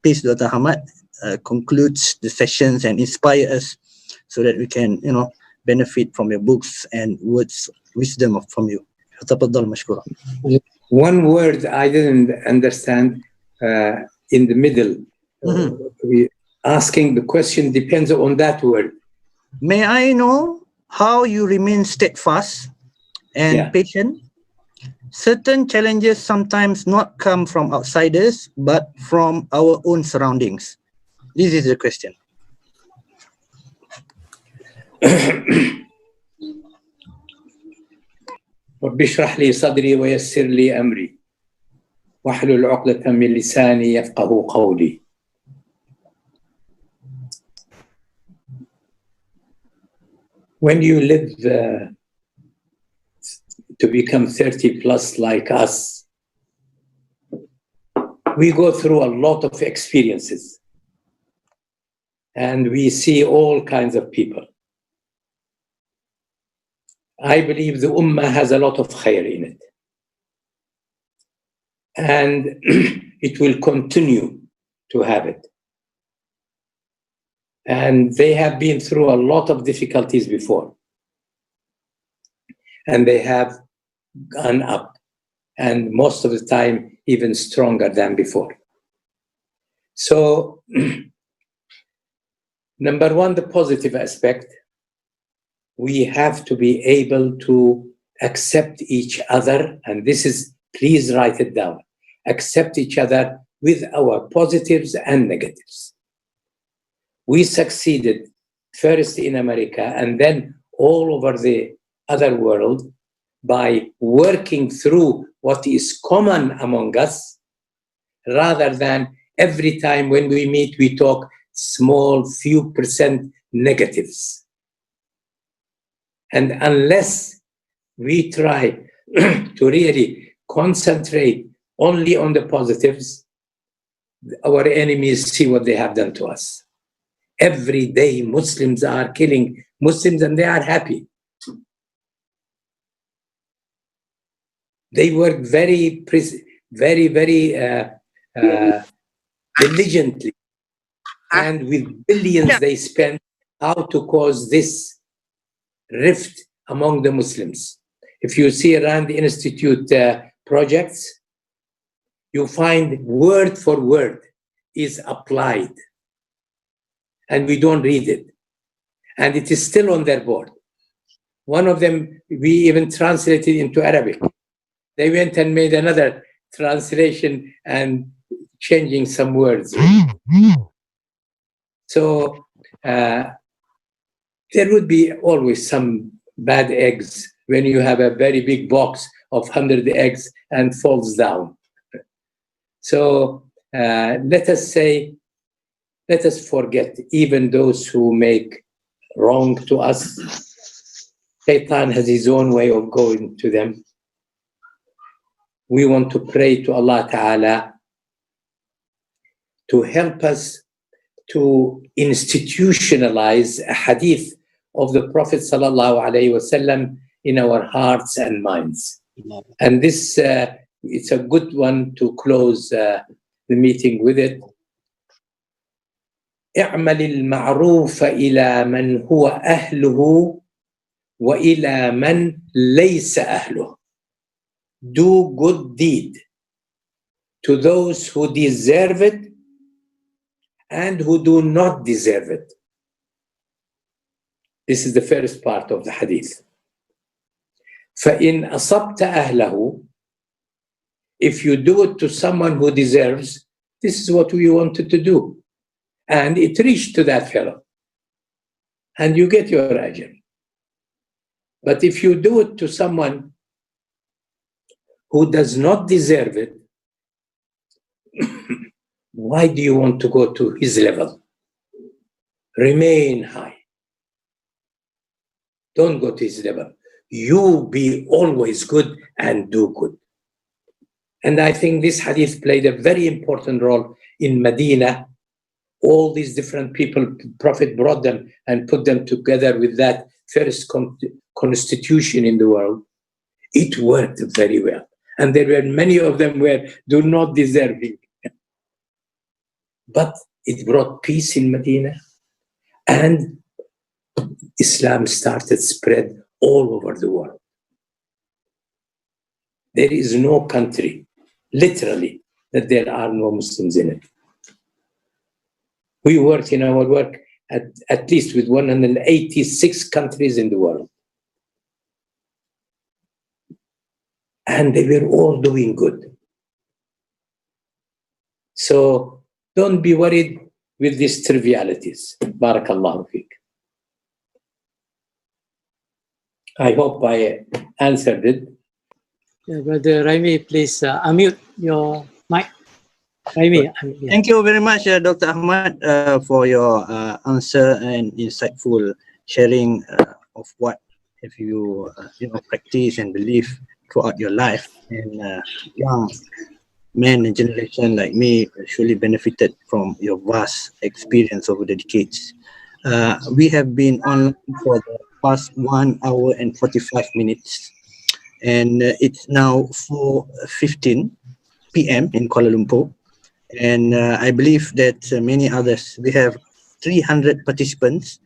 please, Dr. Ahmad, concludes the sessions and inspire us so that we can, benefit from your books and words, wisdom from you. Tafaddal mashkura. One word I didn't understand in the middle. We asking the question depends on that word. May I know how you remain steadfast and patient? Certain challenges sometimes not come from outsiders, but from our own surroundings. This is the question. رب اشرح لي صدري ويسر لي أمري واحلل عقدة من لساني يفقه قولي. When you live to become 30 plus like us, we go through a lot of experiences and we see all kinds of people. I believe the Ummah has a lot of khair in it. And it will continue to have it. And they have been through a lot of difficulties before. And they have gone up, and most of the time even stronger than before. So, number one, the positive aspect, we have to be able to accept each other, and this is, please write it down, accept each other with our positives and negatives. We succeeded first in America and then all over the other world by working through what is common among us, rather than every time when we meet, we talk small few percent negatives. And unless we try to really concentrate only on the positives, our enemies see what they have done to us. Every day Muslims are killing Muslims and they are happy. They work very diligently, and with billions they spend how to cause this rift among the Muslims. If you see around the Institute projects, you find word for word is applied, and we don't read it. And it is still on their board. One of them, we even translated into Arabic. They went and made another translation and changing some words. So there would be always some bad eggs when you have a very big box of 100 eggs and falls down. So let us forget even those who make wrong to us. Shaitan has his own way of going to them. We want to pray to Allah Ta'ala to help us to institutionalize a hadith of the Prophet Sallallahu Alaihi Wasallam in our hearts and minds. And this, it's a good one to close the meeting with it. اعمل المعروف إلى من هو أهله وإلى من ليس أهله. Do good deed to those who deserve it and who do not deserve it. This is the first part of the hadith. فإن أصبت أهله, if you do it to someone who deserves, this is what we wanted to do. And it reached to that fellow. And you get your ajr. But if you do it to someone who does not deserve it, why do you want to go to his level? Remain high. Don't go to his level. You be always good and do good. And I think this hadith played a very important role in Medina. All these different people, Prophet brought them and put them together with that first constitution in the world. It worked very well. And there were many of them were do not deserving. But it brought peace in Medina. And Islam started spread all over the world. There is no country, literally, that there are no Muslims in it. We worked in our work at least with 186 countries in the world. And they were all doing good. So don't be worried with these trivialities. Barakallahu fiqh. I hope I answered it. Yeah, Brother Raimi, please unmute your mic. Raimi, yeah. Thank you very much, Dr. Ahmad, for your answer and insightful sharing of what have you practiced and believe throughout your life. And young men and generation like me surely benefited from your vast experience over the decades. We have been online for the past 1 hour and 45 minutes, and it's now 4:15 p.m. in Kuala Lumpur. And I believe that many others, we have 300 participants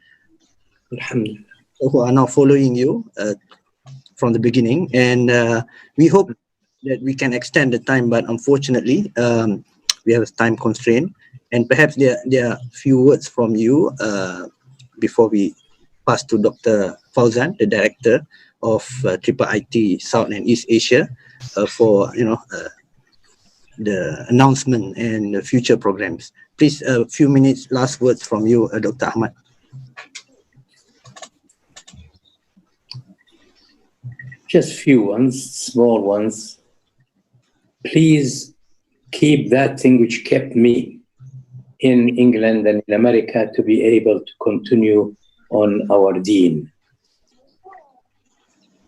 who are now following you from the beginning. And we hope that we can extend the time, but unfortunately, we have a time constraint. And perhaps there are a few words from you before we pass to Dr. Fauzan, the director of IIIT South and East Asia, for the announcement and the future programs. Please, a few minutes, last words from you, Dr. Ahmad. Just few ones, small ones. Please keep that thing which kept me in England and in America to be able to continue on our deen.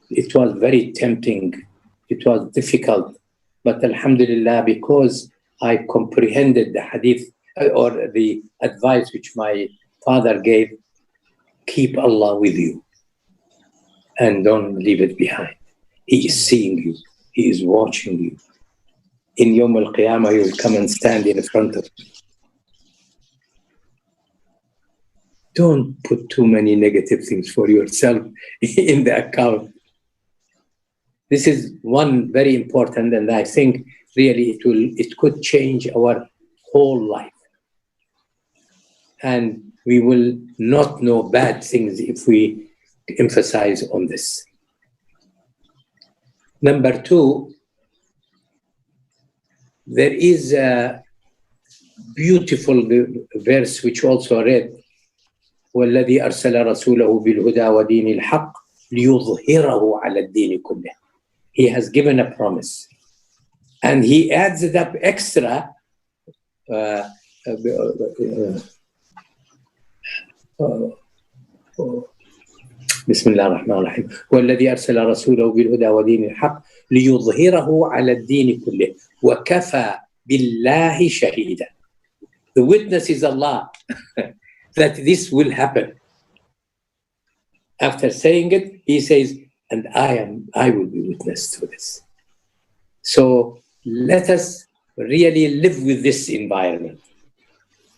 It was very tempting. It was difficult. But alhamdulillah, because I comprehended the hadith or the advice which my father gave, keep Allah with you and don't leave it behind. He is seeing you. He is watching you. In Yawm al-Qiyamah, you will come and stand in front of him. Don't put too many negative things for yourself in the account. This is one very important, and I think really it could change our whole life. And we will not know bad things if we emphasize on this. Number two, there is a beautiful verse which also read, وَالَّذِي أَرْسَلَ رَسُولَهُ بِالْهُدَى وَدِينِ الْحَقِّ لِيُظْهِرَهُ عَلَى الدِّينِ كُلِّهِ. He has given a promise. And he adds it up extra. بسم الله الرحمن الرحيم والذي أرسل رسوله بالهدى ودين الحق ليظهره على الدين كله وكفى بالله شهيدا. The witness is Allah that this will happen. After saying it, he says, and I will be witness to this. So let us really live with this environment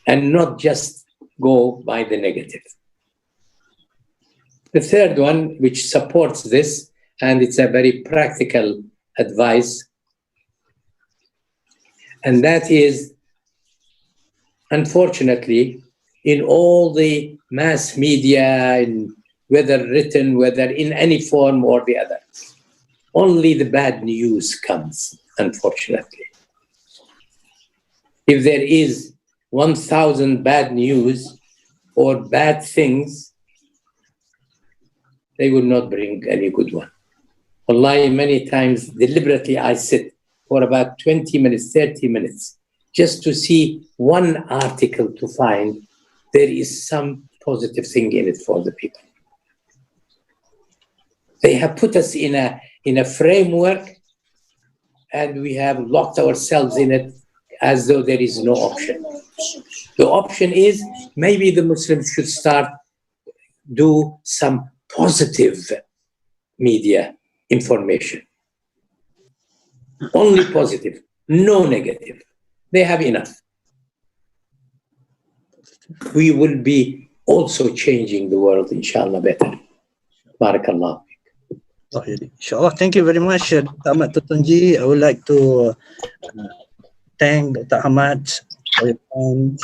and not just go by the negative. The third one, which supports this, and it's a very practical advice, and that is, unfortunately, in all the mass media, in whether written, whether in any form or the other, only the bad news comes, unfortunately. If there is 1,000 bad news or bad things, they will not bring any good one. Wallahi, many times deliberately I sit for about 20 minutes, 30 minutes, just to see one article to find there is some positive thing in it for the people. They have put us in a framework, and we have locked ourselves in it as though there is no option. The option is maybe the Muslims should start do some positive media information. Only positive, no negative. They have enough. We will be also changing the world, inshallah, better. Barakallah. Inshallah. Thank you very much, Ahmad Totonji. I would like to thank Dr. Ahmad for your time,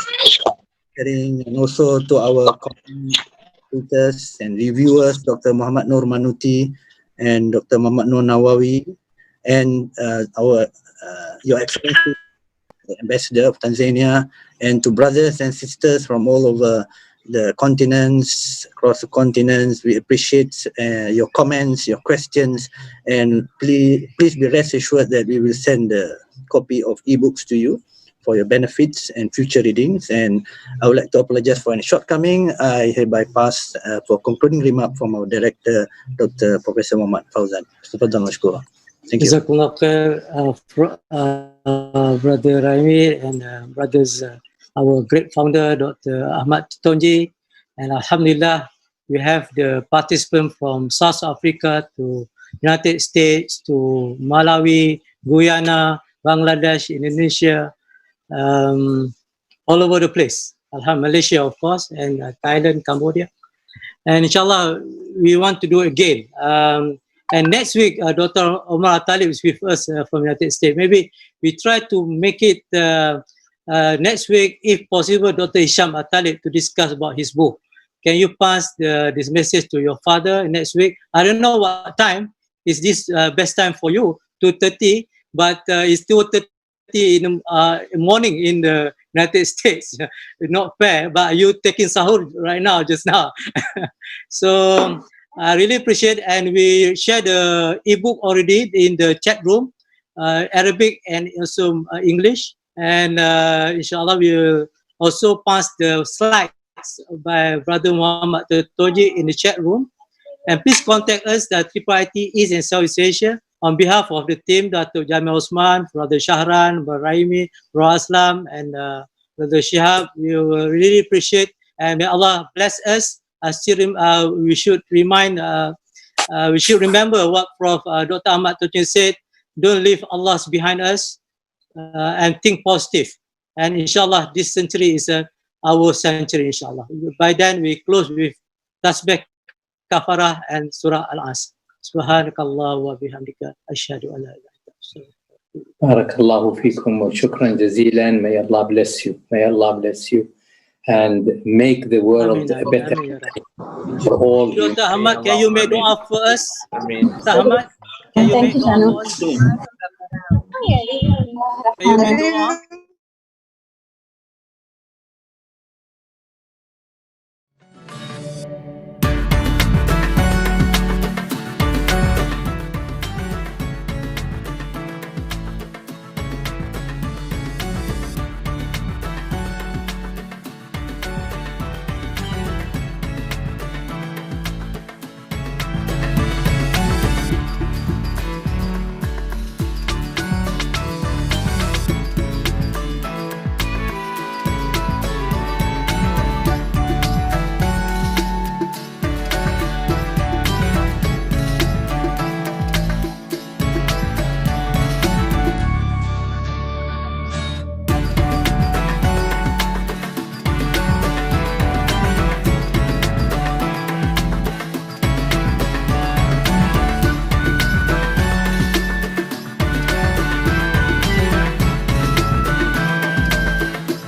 sharing, and also to our commentators and reviewers, Dr. Muhammad Nur Manuti and Dr. Muhammad Nur Nawawi, and Your Excellency, the Ambassador of Tanzania, and to brothers and sisters from all over the continents, across the continents. We appreciate your comments, your questions, and please be rest assured that we will send a copy of ebooks to you for your benefits and future readings. And I would like to apologize for any shortcoming. I hereby pass for concluding remark from our director, Dr. Professor Muhammad Fauzan. Thank you. Jazakumullah khair, Brother Raimi and brothers, our great founder, Dr. Ahmad Totonji. And Alhamdulillah, we have the participants from South Africa to United States to Malawi, Guyana, Bangladesh, Indonesia, all over the place. Alhamdulillah, Malaysia, of course, and Thailand, Cambodia. And inshallah, we want to do it again. And next week, Dr. Omar Talib is with us from United States. Maybe we try to make it next week, if possible, Dr. Hisham Talib to discuss about his book. Can you pass this message to your father next week? I don't know what time. Is this best time for you? 2:30, but it's 2:30 in the morning in the United States. Not fair, but you taking sahur right now, just now. So I really appreciate, and we share the ebook already in the chat room, Arabic and also English. And inshallah, we will also pass the slides by Brother Muhammad Totonji in the chat room. And please contact us, the IIIT East and Southeast Asia, on behalf of the team, Dr. Jamil Osman, Brother Shahran, Brother Raimi, Brother Aslam, and Brother Shihab. We will really appreciate, and may Allah bless us. We should remember what Prof. Dr. Ahmad Totonji said: don't leave Allah behind us, and think positive. And inshallah, this century is our century, inshallah. By then, we close with Tasbih, Kafarah, and Surah Al-Asr. Subhanakallah wa bihamdika ashhadu an la ilaha illa anta. Barakallahu feekum wa shukran jazeelan. May Allah bless you. May Allah bless you. And make the world a better place for all. Dr. Ahmad, can you make dua for us? Dr. Ahmad, can you make dua for us? Can you make dua?